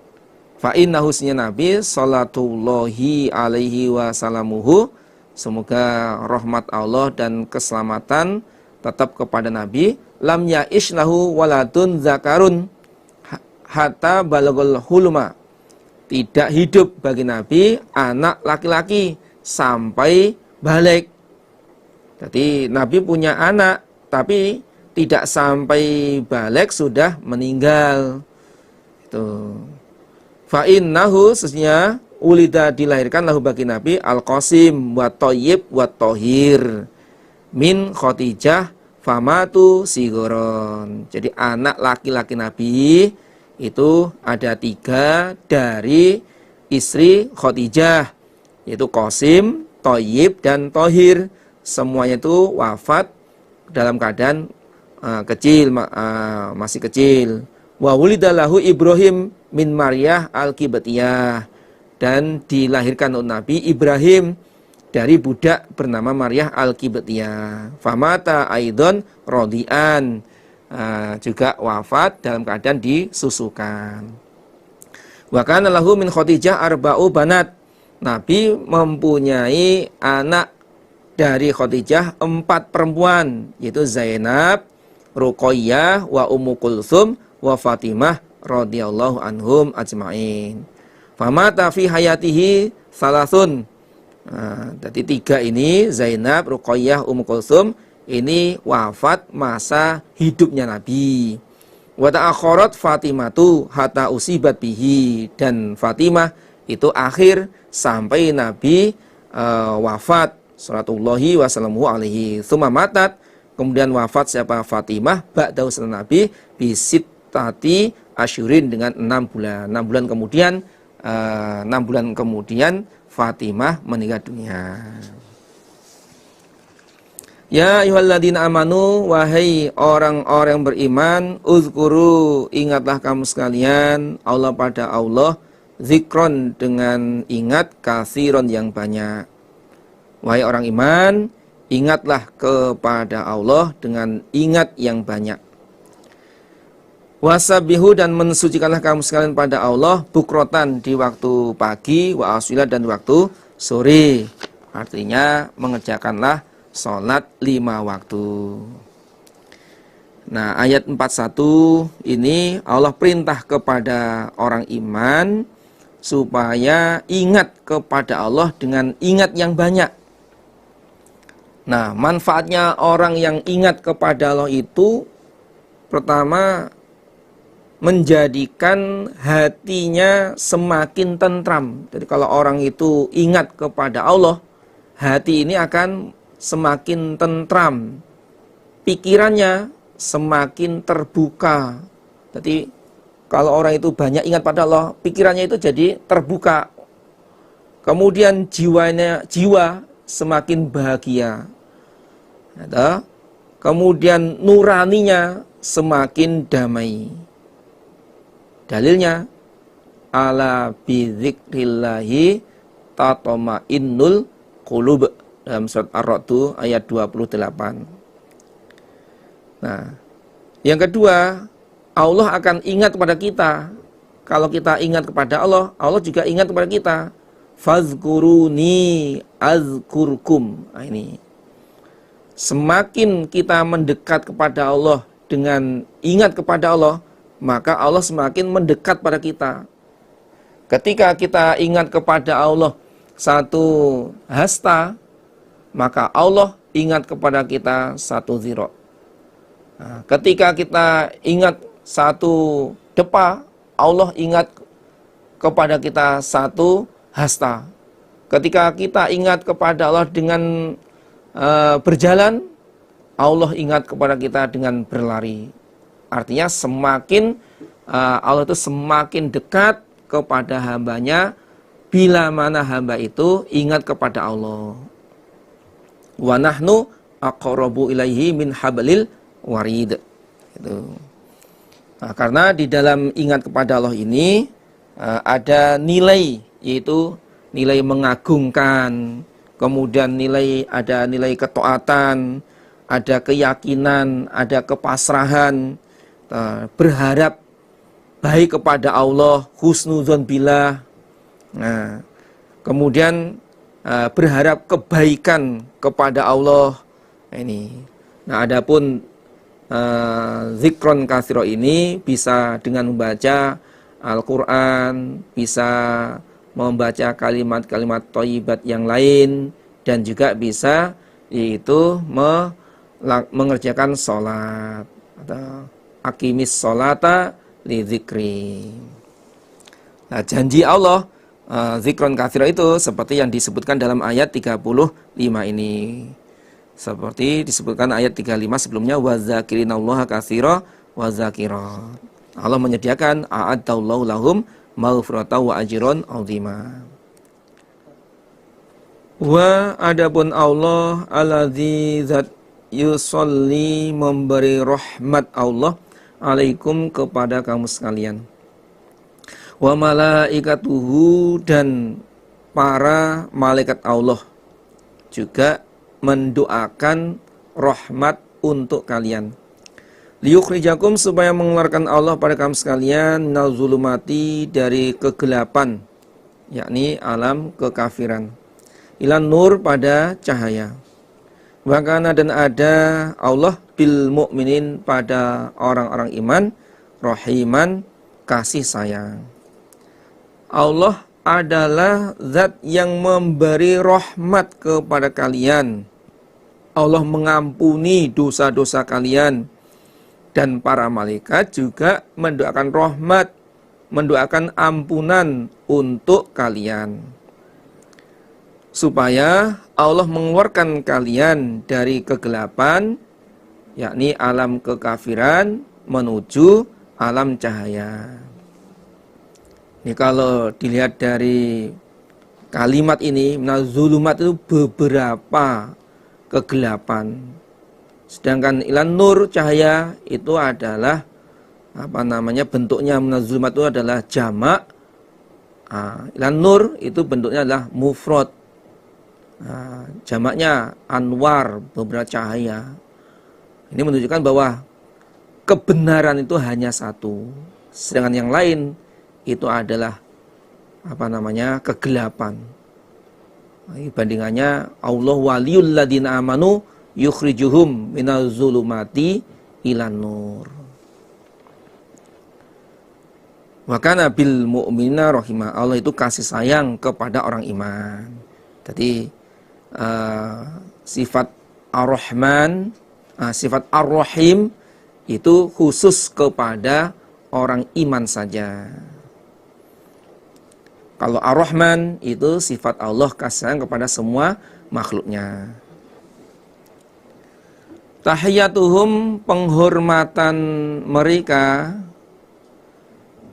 Fa innahu Nabi salatullahi alaihi wasalamuhu, semoga rahmat Allah dan keselamatan tetap kepada Nabi. Lam ya'ish lahu waladun zakarun hatta balagul hulma, tidak hidup bagi Nabi anak laki-laki sampai balik. Jadi Nabi punya anak tapi tidak sampai balik sudah meninggal. Itu. Fa innahu sesungguhnya ulida dilahirkan lahu bagi Nabi al-Qasim wa Thayyib wa Thahir min Khadijah famatu sigoron. Jadi anak laki-laki Nabi itu ada 3 dari istri Khadijah, yaitu Qasim, Thayyib, dan Thahir. Semuanya itu wafat dalam keadaan kecil, masih kecil. Wa wulidalahu Ibrahim min Maryah al-Qibtiyah, dan dilahirkan oleh Nabi Ibrahim dari budak bernama Maryah al-Qibtiyah. Famata aidon rodian, juga wafat dalam keadaan disusukan. Wa kana lahu min Khadijah arba'u banat, Nabi mempunyai anak dari Khadijah 4 perempuan, yaitu Zainab, Ruqayyah, wa Ummu Kulthum, wa Fatimah radhiyallahu anhum ajma'in. Famata fi hayatihi salasun. Jadi 3 ini, Zainab, Ruqayyah, Ummu Kulthum, ini wafat masa hidupnya Nabi. Wa ta'akharat Fatimatu hatta usibat bihi, dan Fatimah itu akhir sampai Nabi wafat sallallahu wasallamu alaihi. Tsumma matat, kemudian wafat siapa? Fatimah ba'da setelah Nabi bisittati asyurin, dengan 6 bulan. 6 bulan kemudian 6 bulan kemudian Fatimah meninggal dunia. Ya ayyuhalladzina amanu, wahai orang-orang beriman, uzkuru, ingatlah kamu sekalian, Allah pada Allah, zikron, dengan ingat, katsiron, yang banyak. Wahai orang iman, ingatlah kepada Allah dengan ingat yang banyak. Wasabihu, dan mensucikanlah kamu sekalian pada Allah, bukrotan, di waktu pagi, wa aswilah, dan di waktu sore. Artinya mengerjakanlah sholat 5 waktu. Nah, ayat 41 ini Allah perintah kepada orang iman supaya ingat kepada Allah dengan ingat yang banyak. Nah, manfaatnya orang yang ingat kepada Allah itu pertama, menjadikan hatinya semakin tentram. Jadi kalau orang itu ingat kepada Allah, hati ini akan semakin tentram, pikirannya semakin terbuka. Jadi kalau orang itu banyak ingat pada Allah, pikirannya itu jadi terbuka. Kemudian jiwa semakin bahagia. Kemudian nuraninya semakin damai. Dalilnya, ala bidzikrillahi tatma'innul qulub, dalam surat Ar-Ra'd ayat 28. Nah, yang kedua, Allah akan ingat kepada kita. Kalau kita ingat kepada Allah, Allah juga ingat kepada kita. Fazkuruni azkurkum. Nah, ini. Semakin kita mendekat kepada Allah dengan ingat kepada Allah, maka Allah semakin mendekat pada kita. Ketika kita ingat kepada Allah satu hasta, maka Allah ingat kepada kita satu ziro. Nah, ketika kita ingat satu depa, Allah ingat kepada kita satu hasta. Ketika kita ingat kepada Allah dengan berjalan, Allah ingat kepada kita dengan berlari. Artinya semakin Allah itu semakin dekat kepada hambanya bila mana hamba itu ingat kepada Allah. Wa nahnu aqrabu ilaihi min hablil warid. Itu. Nah, karena di dalam ingat kepada Allah ini ada nilai, yaitu nilai mengagungkan, kemudian ada nilai ketaatan, ada keyakinan, ada kepasrahan, berharap baik kepada Allah, husnuzon billah. Nah, kemudian berharap kebaikan kepada Allah. Ini. Nah, adapun zikron katsiro ini bisa dengan membaca Al-Quran, bisa membaca kalimat-kalimat thayyibat yang lain, dan juga bisa yaitu mengerjakan sholat atau aqimis sholata li dzikri. Nah, janji Allah zikron katsiro itu seperti yang disebutkan dalam ayat 35 ini. Seperti disebutkan ayat 35 sebelumnya, wazakirinallaha katsira wazakirat. Allah menyediakan a'addallahu lahum maghfiratan wa ajron 'azima. Wa adapun Allah alladzi zat yusolli memberi rahmat Allah alaikum kepada kamu sekalian. Wa malaikatuhu dan para malaikat Allah juga mendoakan rahmat untuk kalian. Liyukhrijakum supaya mengeluarkan Allah pada kamu sekalian minal zulumati dari kegelapan, yakni alam kekafiran, ilan nur pada cahaya. Wakana dan ada Allah bil mukminin pada orang-orang iman, rahiman kasih sayang. Allah adalah zat yang memberi rahmat kepada kalian. Allah mengampuni dosa-dosa kalian. Dan para malaikat juga mendoakan rahmat, mendoakan ampunan untuk kalian. Supaya Allah mengeluarkan kalian dari kegelapan, yakni alam kekafiran, menuju alam cahaya. Ini kalau dilihat dari kalimat ini, minaz-zulumat itu beberapa kegelapan. Sedangkan ilan nur cahaya itu adalah bentuknya minaz-zulumat itu adalah jamak. Ilan nur itu bentuknya adalah mufrad. Jamaknya anwar, beberapa cahaya. Ini menunjukkan bahwa kebenaran itu hanya satu, sedangkan yang lain itu adalah kegelapan. Bandingannya Allah waliyul ladina amanu yukhrijuhum minaz zulumati ilan nur. Wa kana bil mu'minina rahimah. Allah itu kasih sayang kepada orang iman. Jadi sifat Ar-Rahman, sifat Ar-Rahim itu khusus kepada orang iman saja. Kalau Ar-Rahman itu sifat Allah kasih sayang kepada semua makhluknya. Tahiyatuhum penghormatan mereka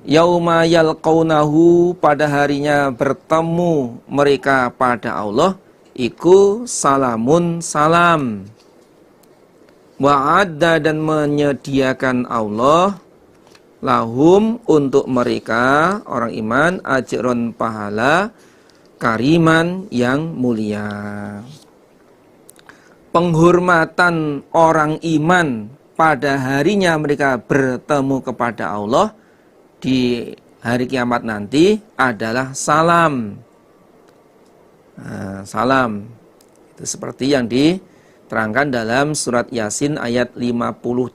yauma yalqaunahu pada harinya bertemu mereka pada Allah iku salamun salam. Wa'adda dan menyediakan Allah lahum untuk mereka orang iman ajron pahala kariman yang mulia. Penghormatan orang iman pada harinya mereka bertemu kepada Allah di hari kiamat nanti adalah salam. Salam itu seperti yang diterangkan dalam surat Yasin ayat 58.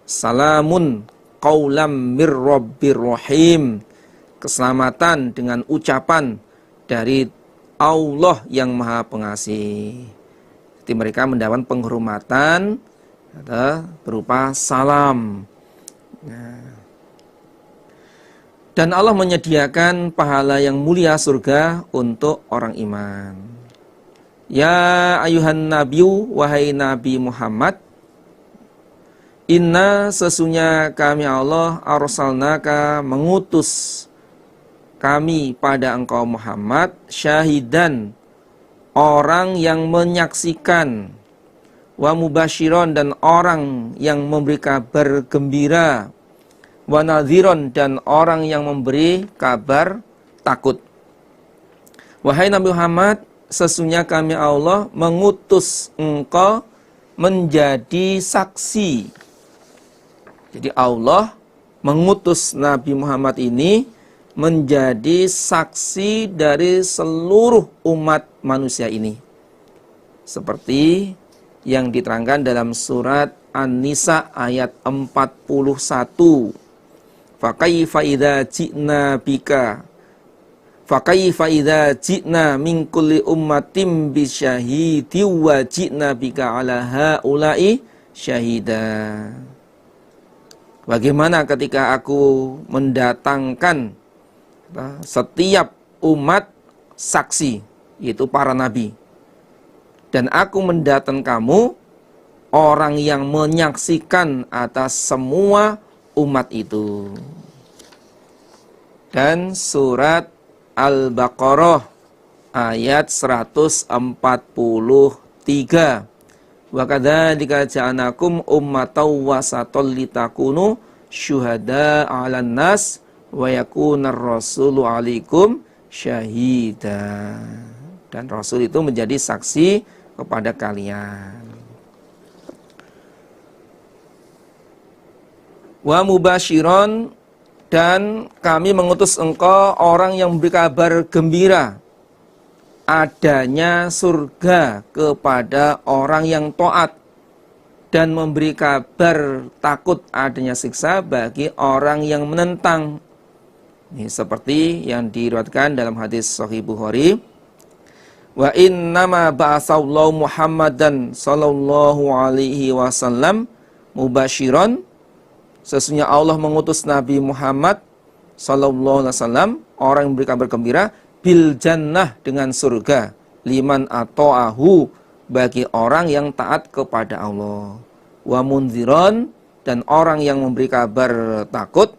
Salamun qaulam mir rabbir rahim. Keselamatan dengan ucapan dari Allah yang Maha Pengasih. Jadi mereka mendapat penghormatan berupa salam. Dan Allah menyediakan pahala yang mulia surga untuk orang iman. Ya ayuhan nabiyu, wahai Nabi Muhammad, inna sesungguhnya kami Allah arsalnaka mengutus kami pada engkau Muhammad syahidan, orang yang menyaksikan, wa mubasyiron dan orang yang memberi kabar gembira, wa nadhiron dan orang yang memberi kabar takut. Wahai Nabi Muhammad, sesungguhnya kami Allah mengutus engkau menjadi saksi. Jadi Allah mengutus Nabi Muhammad ini menjadi saksi dari seluruh umat manusia ini. Seperti yang diterangkan dalam surat An-Nisa ayat 41. Fakaifa idza ji'na bika Fakaifa idza ji'na min kulli ummatin bisyahidin wa ji'na bika ala haula'i syahida. Bagaimana ketika aku mendatangkan setiap umat saksi, yaitu para nabi, dan aku mendatangkan kamu orang yang menyaksikan atas semua umat itu. Dan surat Al-Baqarah ayat 143. Wa kadzalika ja'alnakum ummatan wasatan litakunu syuhada 'alan nas wa yakunar rasulu 'alaikum syahida. Dan Rasul itu menjadi saksi kepada kalian. Wa mubasyiron dan kami mengutus engkau orang yang memberi kabar gembira adanya surga kepada orang yang taat dan memberi kabar takut adanya siksa bagi orang yang menentang. Ini seperti yang diriwayatkan dalam hadis Sahih Bukhari. Wa innama ba'atsallahu Muhammadan sallallahu alaihi wasallam mubasyiron. Sesungguhnya Allah mengutus Nabi Muhammad sallallahu alaihi wasallam orang yang memberi kabar gembira bil jannah dengan surga, liman ata'ahu bagi orang yang taat kepada Allah, wa mundziron dan orang yang memberi kabar takut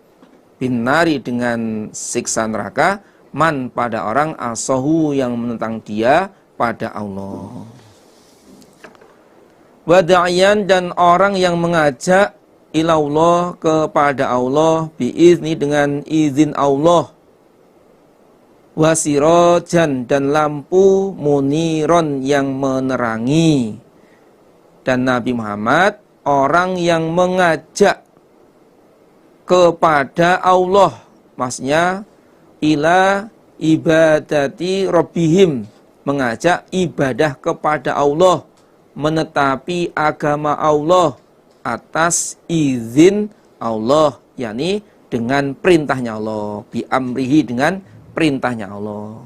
bin nari dengan siksa neraka, man pada orang asahu yang menentang dia pada Allah, wa da'iyan dan orang yang mengajak ilallah kepada Allah biizni dengan izin Allah, wasirajan dan lampu muniron yang menerangi. Dan Nabi Muhammad orang yang mengajak kepada Allah, maksudnya ila ibadati rabbihim, mengajak ibadah kepada Allah, menetapi agama Allah atas izin Allah, yakni dengan perintahnya Allah, bi amrihi dengan perintahnya Allah.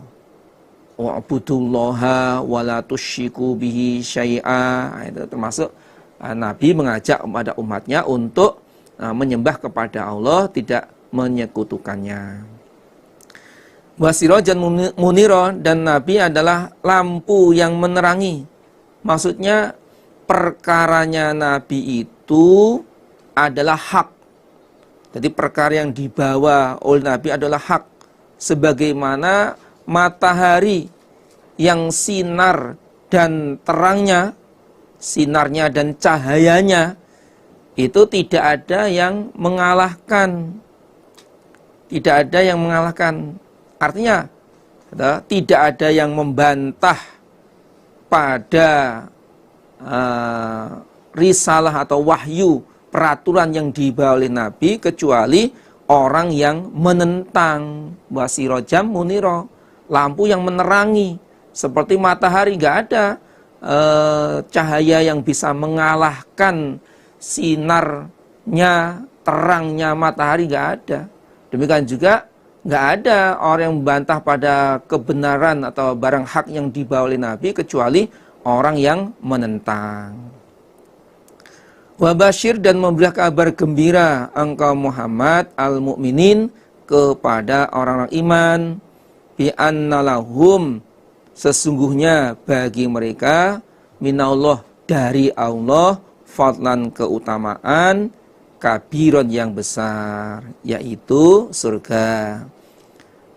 Wa'budullaha wa la tusyriku bihi syai'a. Itu termasuk Nabi mengajak kepada umatnya untuk menyembah kepada Allah, tidak menyekutukannya. Wasirajan munira dan Nabi adalah lampu yang menerangi. Maksudnya perkaranya Nabi itu adalah hak. Jadi perkara yang dibawa oleh Nabi adalah hak. Sebagaimana matahari yang sinar dan terangnya, sinarnya dan cahayanya itu tidak ada yang mengalahkan. Tidak ada yang mengalahkan. Artinya tidak ada yang membantah pada risalah atau wahyu peraturan yang dibawa oleh Nabi kecuali orang yang menentang. Wasirojam muniro, lampu yang menerangi seperti matahari. Nggak ada cahaya yang bisa mengalahkan sinarnya, terangnya matahari. Nggak ada. Demikian juga nggak ada orang yang membantah pada kebenaran atau barang hak yang dibawa oleh Nabi kecuali orang yang menentang. Wabashir dan memberi kabar gembira engkau Muhammad al-mu'minin kepada orang-orang iman bi anna lahum sesungguhnya bagi mereka minallah dari Allah fadlan keutamaan kabiron yang besar yaitu surga.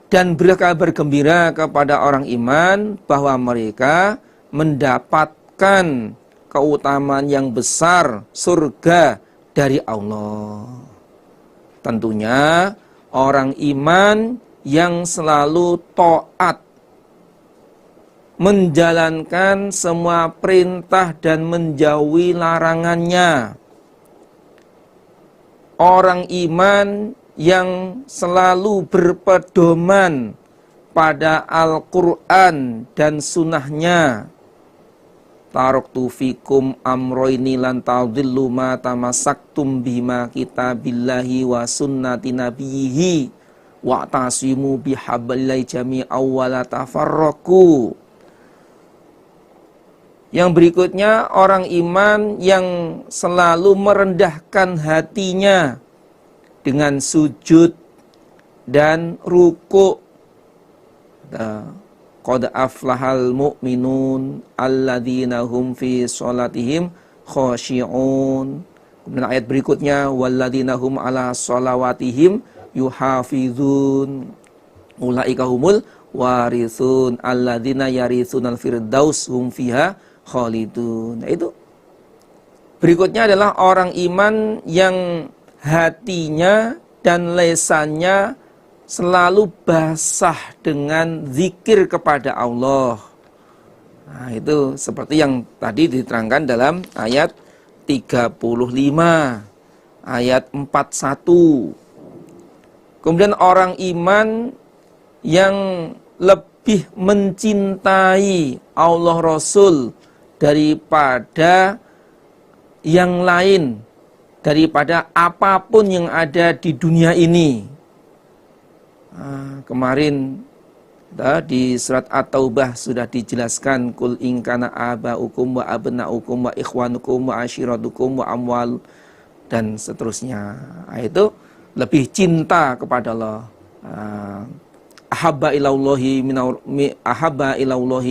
Dan beri kabar gembira kepada orang iman bahwa mereka mendapatkan keutamaan yang besar surga dari Allah. Tentunya orang iman yang selalu taat, menjalankan semua perintah dan menjauhi larangannya. Orang iman yang selalu berpedoman pada Al-Quran dan sunnahnya. Taraktu fikum amroini lan tadillu ma tamassaktum bima kitabillahi wa sunnati nabiyhi wa tasimu bihablillahi jami'aw wa la tafarraqu. Yang berikutnya orang iman yang selalu merendahkan hatinya dengan sujud dan ruku'. Qad aflahal mu'minun alladzina hum fi sholatihim khashi'un. Kemudian ayat berikutnya walladzina hum ala sholawatihim yuhafizun. Ulaika humul warithun alladzina yarithunal firdaus hum fiha khalidun. Nah, itu berikutnya adalah orang iman yang hatinya dan lesannya selalu basah dengan zikir kepada Allah. Nah, itu seperti yang tadi diterangkan dalam ayat 35, ayat 41. Kemudian orang iman yang lebih mencintai Allah Rasul daripada yang lain, daripada apapun yang ada di dunia ini. Kemarin di surat At-Taubah sudah dijelaskan kul in kana abaukum wa abnaukum wa ikhwanukum wa ashiratukum wa amwal dan seterusnya. Itu lebih cinta kepada Allah. Ahabba ilallahi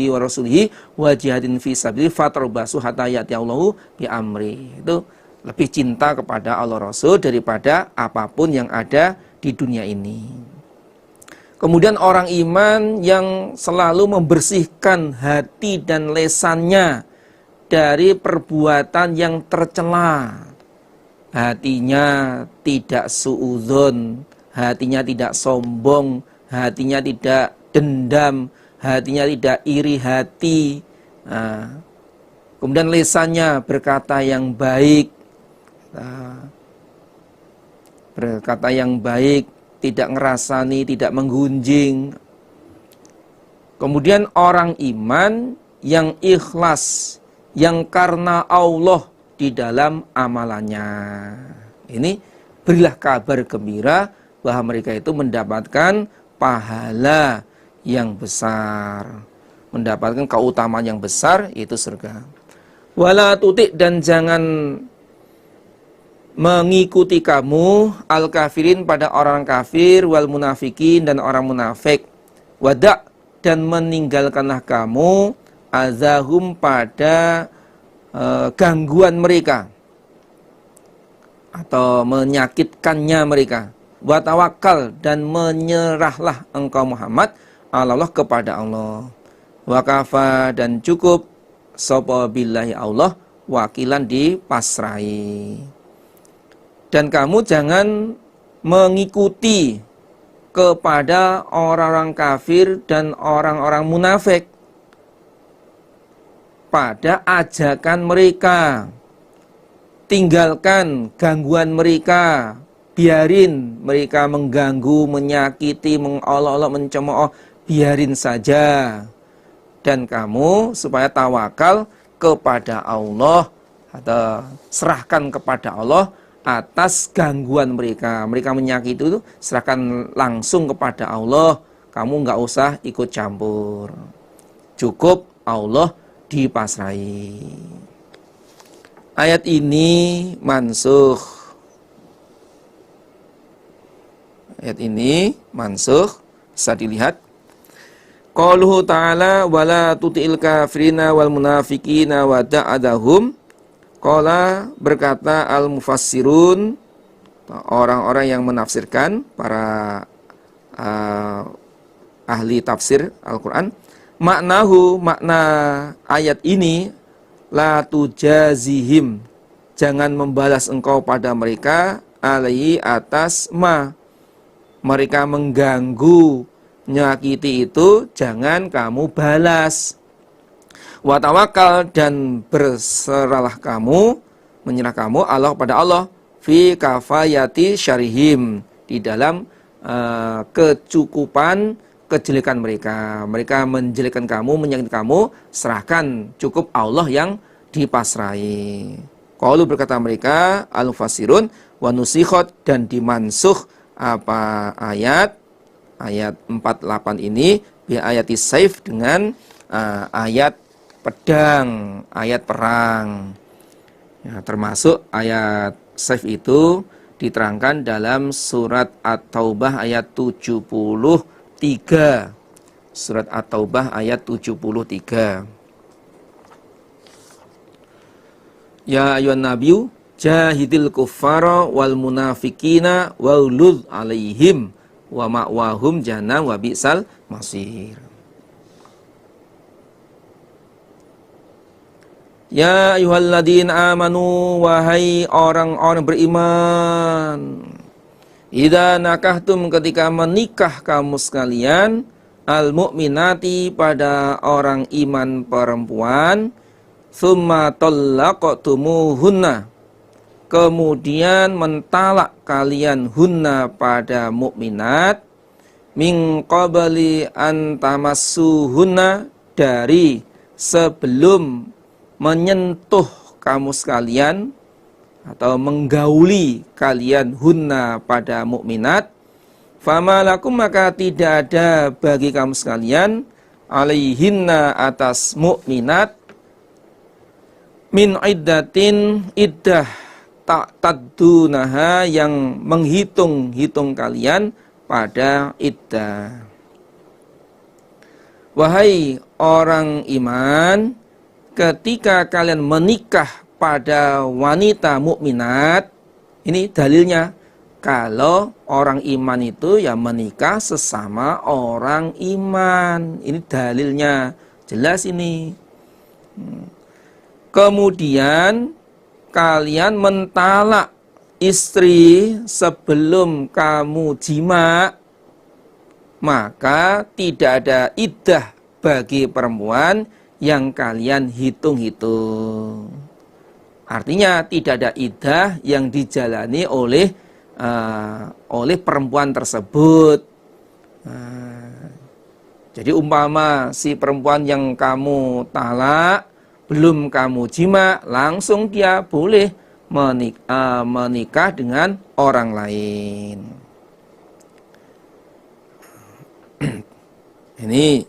wa rasulihi wa jihadin fi sabili fatarbasu hatta ya'ti Allahu bi amri. Itu lebih cinta kepada Allah Rasul daripada apapun yang ada di dunia ini. Kemudian orang iman yang selalu membersihkan hati dan lesannya dari perbuatan yang tercela. Hatinya tidak suudzon, hatinya tidak sombong, hatinya tidak dendam, hatinya tidak iri hati. Kemudian lesannya berkata yang baik, berkata yang baik, tidak ngerasani, tidak menggunjing. Kemudian orang iman yang ikhlas, yang karena Allah di dalam amalannya. Ini berilah kabar gembira bahwa mereka itu mendapatkan pahala yang besar, mendapatkan keutamaan yang besar, yaitu surga. Wala tuti dan jangan mengikuti kamu al-kafirin pada orang kafir wal munafikin dan orang munafik. Wada dan meninggalkanlah kamu azahum pada gangguan mereka atau menyakitkannya mereka. Wa tawakkal dan menyerahlah engkau Muhammad Allah kepada Allah. Wa kafa dan cukup sapa billahi Allah wakilan dipasrahi. Dan kamu jangan mengikuti kepada orang-orang kafir dan orang-orang munafik pada ajakan mereka. Tinggalkan gangguan mereka, biarin mereka mengganggu, menyakiti, mengolok-olok, mencemooh, biarin saja. Dan kamu supaya tawakal kepada Allah atau serahkan kepada Allah atas gangguan mereka. Mereka menyakiti itu, serahkan langsung kepada Allah. Kamu nggak usah ikut campur. Cukup Allah dipasrahi. ayat ini mansukh. Ayat ini mansukh, bisa dilihat. Qauluhu ta'ala wala tuti'il kafirina wal munafiqina wa da'adahum. Qala berkata al-mufassirun, orang-orang yang menafsirkan, para ahli tafsir Al-Quran, makna ayat ini la tujazihim, jangan membalas engkau pada mereka alaihi atas ma mereka mengganggu, nyakiti itu, jangan kamu balas. Wa tawakkal, dan berserahlah kamu, menyerah kamu Allah pada Allah, fi kafayati syarihim, di dalam kecukupan kejelekan mereka. Mereka menjelekkan kamu, menyakiti kamu, serahkan, cukup Allah yang dipasrai. Qalu berkata mereka al-mufassirun wa nusikhat, dan dimansuh apa ayat 48 ini bi ayati saif, dengan ayat pedang, ayat perang. Ya, termasuk ayat saif itu diterangkan dalam surat At-Taubah ayat 73. Surat At-Taubah ayat 73. Ya ayyuhan nabiyyu jahidil kuffara wal munafiqina waulud alaihim wa ma'wahum jahannam wa bi'sal masir. Ya ayyuhalladzina amanu, wahai orang-orang beriman, idza nakahtum, ketika menikah kamu sekalian, al mu'minati, pada orang iman perempuan, tsumma tallaqtumuhunna, kemudian mentalak kalian hunna pada mukminat, min qabli an tamassuhunna, dari sebelum menyentuh kamu sekalian atau menggauli kalian hunna pada mukminat, fama lakum, maka tidak ada bagi kamu sekalian, alaihinna, atas mukminat, min iddatin, iddah, tak taddunaha, yang menghitung-hitung kalian pada iddah. Wahai orang iman, ketika kalian menikah pada wanita mukminat, ini dalilnya, kalau orang iman itu ya menikah sesama orang iman. Ini dalilnya, jelas ini. Kemudian kalian mentalak istri sebelum kamu jima, maka tidak ada iddah bagi perempuan yang kalian hitung-hitung. Artinya tidak ada iddah yang dijalani oleh perempuan tersebut. Jadi umpama si perempuan yang kamu talak belum kamu jima, langsung dia boleh menikah dengan orang lain. Ini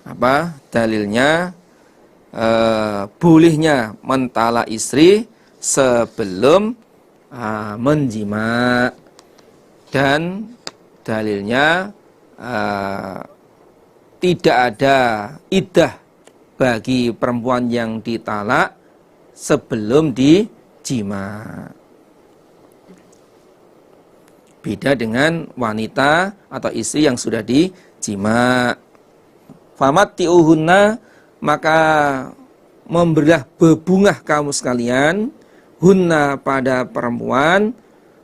apa dalilnya? Bolehnya mentalak istri sebelum menjima, dan dalilnya tidak ada iddah bagi perempuan yang ditalak sebelum dijima. Beda dengan wanita atau istri yang sudah dijima. Famatti'uhunna, maka memberilah bebungah kamu sekalian hunna pada perempuan,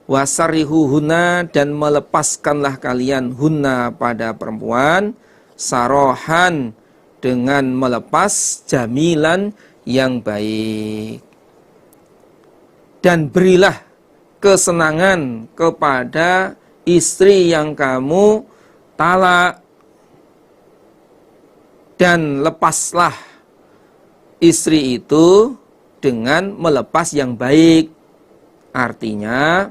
wasarihuhunna, dan melepaskanlah kalian hunna pada perempuan, sarohan, dengan melepas, jamilan, yang baik. Dan berilah kesenangan kepada istri yang kamu talak, dan lepaslah istri itu dengan melepas yang baik. Artinya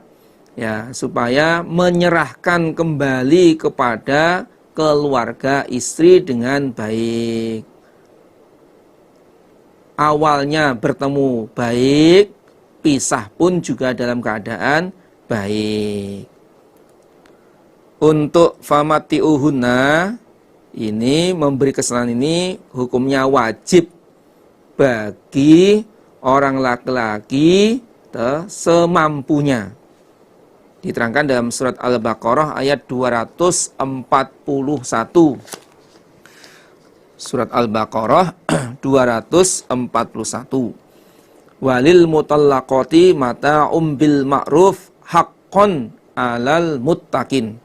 ya, supaya menyerahkan kembali kepada keluarga istri dengan baik. Awalnya bertemu baik, pisah pun juga dalam keadaan baik. Untuk famati'uhunna, ini memberi kesenangan ini hukumnya wajib bagi orang laki-laki semampunya. Diterangkan dalam surat Al-Baqarah ayat 241. Surat Al-Baqarah 241. Walil mutallaqati mata'um bil ma'ruf haqqon 'alal muttaqin.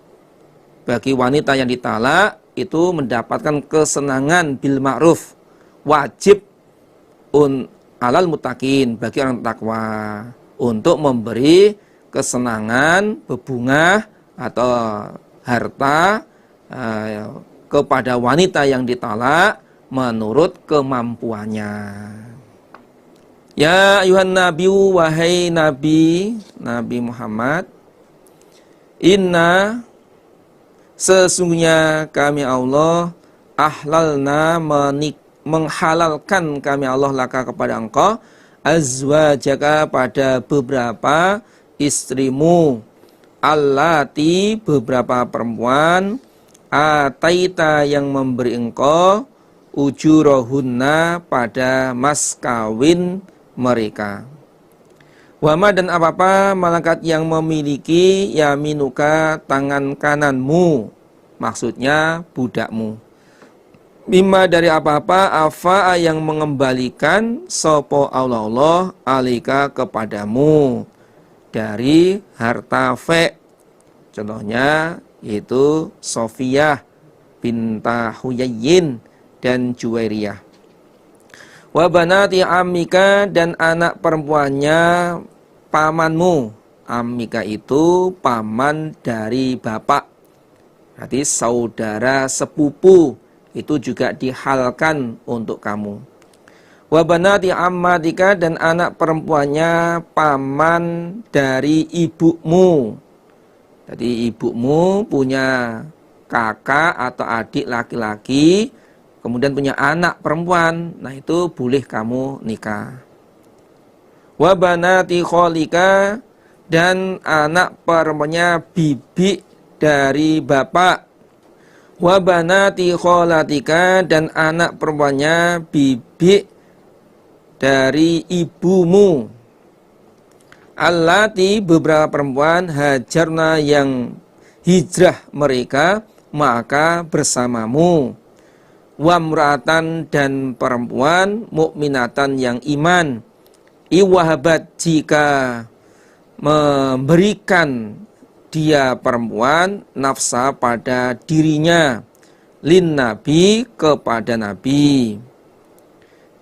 Bagi wanita yang ditalak itu mendapatkan kesenangan bil ma'ruf, wajib alal muttaqin, bagi orang takwa, untuk memberi kesenangan, bebungah atau harta kepada wanita yang ditalak menurut kemampuannya. Ya ayuhan nabiyu, wahai Nabi Muhammad, inna, sesungguhnya kami Allah, ahlalna, menghalalkan kami Allah laka kepada engkau, azwajaka, pada beberapa istrimu, allati, beberapa perempuan, ataita, yang memberi engkau, ujurahunna, pada mas kawin mereka. Wama, dan apa-apa, malakat yang memiliki yaminuka, tangan kananmu, maksudnya budakmu. Mimma, dari apa-apa, afa, yang mengembalikan sopo Allah alika, kepadamu, dari harta fe. Contohnya yaitu Sofiyah binta Huyayyin dan Juwairiyah. Wa banati amika, dan anak perempuannya pamanmu. Amika itu paman dari bapak, berarti saudara sepupu, itu juga dihalalkan untuk kamu. Wa banati ammatika, dan anak perempuannya paman dari ibumu. Jadi ibumu punya kakak atau adik laki-laki, kemudian punya anak perempuan, nah itu boleh kamu nikah. Wa banati kholika, dan anak perempuannya bibi dari bapak. Wa banati kholatika, dan anak perempuannya bibi dari ibumu. Allati, beberapa perempuan, hajarna, yang hijrah mereka, maka bersamamu. Wamratan, dan perempuan, mukminatan, yang iman. Iwahabat, jika memberikan dia perempuan nafsa pada dirinya, lin nabi, kepada nabi.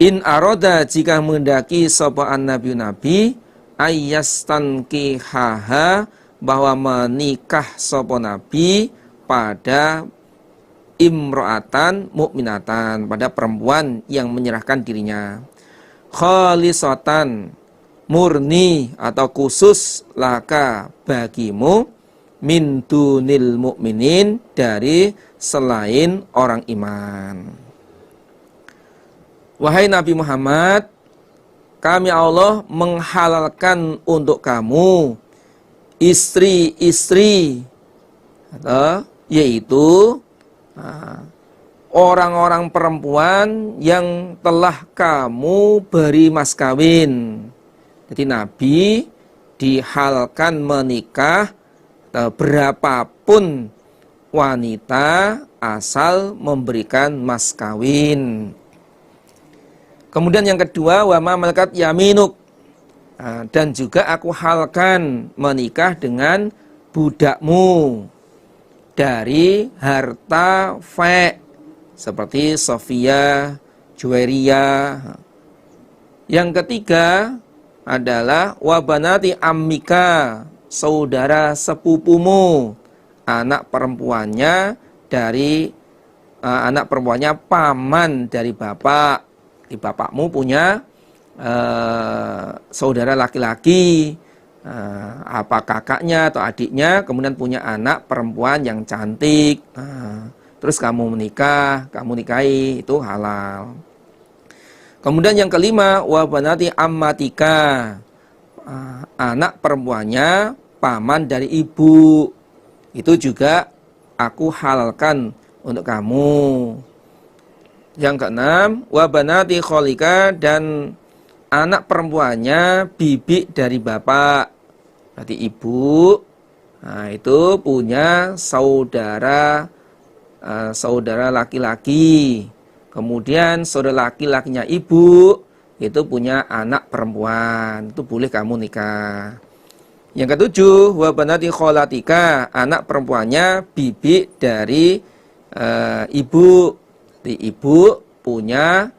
In aroda, jika mendaki sopaan nabi ayyastankihaha, bahwa menikah sopo nabi pada imro'atan mukminatan, pada perempuan yang menyerahkan dirinya, khalisatan, murni atau khusus, laka, bagimu, min dunil mukminin, dari selain orang iman. Wahai Nabi Muhammad, kami Allah menghalalkan untuk kamu istri-istri, yaitu orang-orang perempuan yang telah kamu beri mas kawin. Jadi Nabi dihalalkan menikah berapapun wanita asal memberikan mas kawin. Kemudian yang kedua, wama malakat yaminuk, dan juga aku halalkan menikah dengan budakmu dari harta fe, seperti Sofiyah, Juwairiyah. Yang ketiga adalah wabanati ammika, saudara sepupumu, anak perempuannya dari anak perempuannya paman dari bapak. Di bapakmu punya saudara laki-laki, apa kakaknya atau adiknya, kemudian punya anak perempuan yang cantik, terus kamu menikah, kamu nikahi, itu halal. Kemudian yang kelima, wa banati ammatika, anak perempuannya paman dari ibu, itu juga aku halalkan untuk kamu. Yang keenam, wa banati kholika, dan anak perempuannya bibi dari bapak, berarti ibu. Nah, itu punya saudara saudara laki-laki. Kemudian saudara laki-lakinya ibu itu punya anak perempuan, itu boleh kamu nikah. Yang ketujuh, wa banati kholatika, anak perempuannya bibi dari ibu. Di ibu punya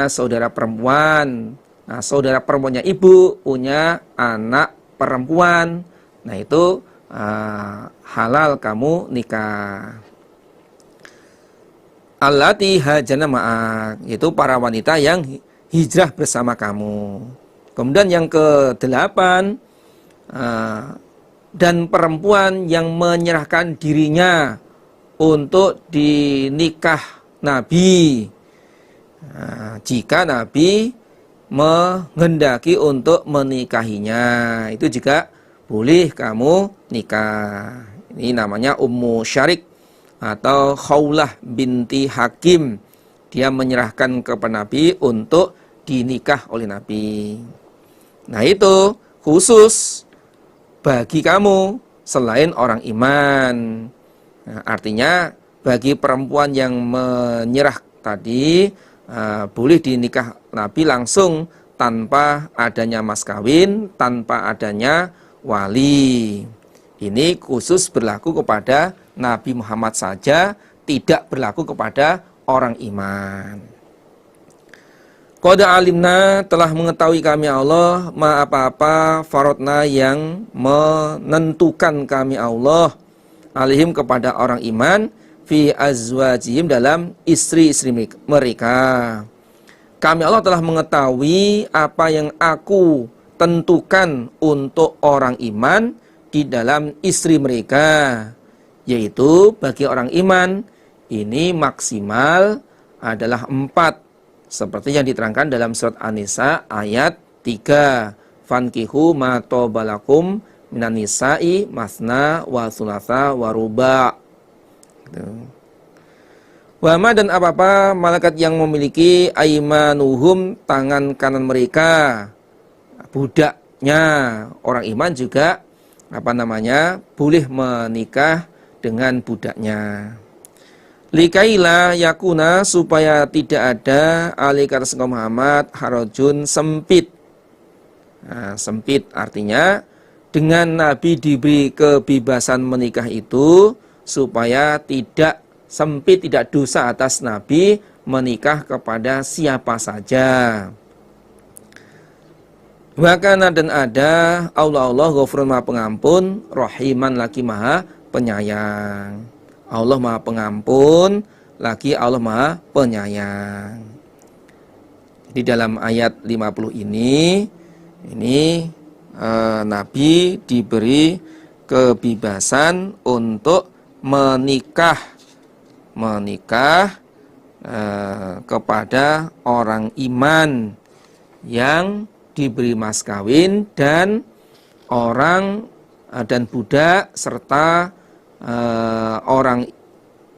saudara perempuan. Nah, saudara perempuannya ibu punya anak perempuan. Nah, itu halal kamu nikah. Allati hajana ma'ak, yaitu para wanita yang hijrah bersama kamu. Kemudian yang ke-8, dan perempuan yang menyerahkan dirinya untuk dinikah Nabi. Jika Nabi menghendaki untuk menikahinya, itu juga boleh kamu nikah. Ini namanya Ummu Syarik atau Khawlah binti Hakim. Dia menyerahkan kepada Nabi untuk dinikah oleh Nabi. Nah, itu khusus bagi kamu selain orang iman. Nah, artinya bagi perempuan yang menyerah tadi boleh dinikah Nabi langsung tanpa adanya mas kawin, tanpa adanya wali. Ini khusus berlaku kepada Nabi Muhammad saja, tidak berlaku kepada orang iman. Qad alimna, telah mengetahui kami Allah, ma apa-apa farodna yang menentukan kami Allah, alihim kepada orang iman, fi azwajihim dalam istri-istri mereka. Kami Allah telah mengetahui apa yang aku tentukan untuk orang iman di dalam istri mereka, yaitu bagi orang iman ini maksimal adalah 4, seperti yang diterangkan dalam surat An-Nisa ayat 3. Fankihu ma tobalakum minan nisa'i masna wa thulatha wa ruba'. Wama, dan apa-apa malaikat yang memiliki aimanuhum, tangan kanan mereka, budaknya orang iman juga boleh menikah dengan budaknya. Likaila yakuna, supaya tidak ada alika atas engkau Muhammad harajun, sempit. Nah, sempit artinya dengan Nabi diberi kebebasan menikah itu supaya tidak sempit, tidak dosa atas Nabi menikah kepada siapa saja. Wakana, dan ada Allah Ghafurun, Maha Pengampun, Rahiman, lagi Maha Penyayang. Allah Maha Pengampun, lagi Allah Maha Penyayang. Di dalam ayat 50 ini Nabi diberi kebebasan untuk menikah kepada orang iman yang diberi mas kawin dan orang dan budak, serta orang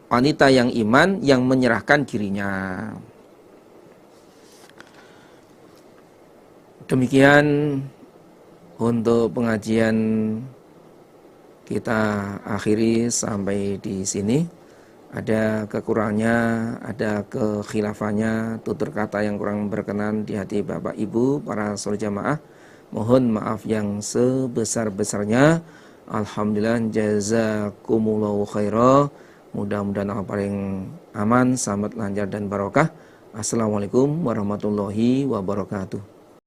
wanita yang iman yang menyerahkan dirinya. Demikian untuk pengajian kita akhiri sampai di sini. Ada kekurangannya, ada kekhilafannya, tutur kata yang kurang berkenan di hati Bapak Ibu para saudara jamaah, mohon maaf yang sebesar-besarnya. Alhamdulillah, jazakumullahu khairah. Mudah-mudahan Allah paling aman, selamat, lancar, dan barokah. Assalamualaikum warahmatullahi wabarakatuh.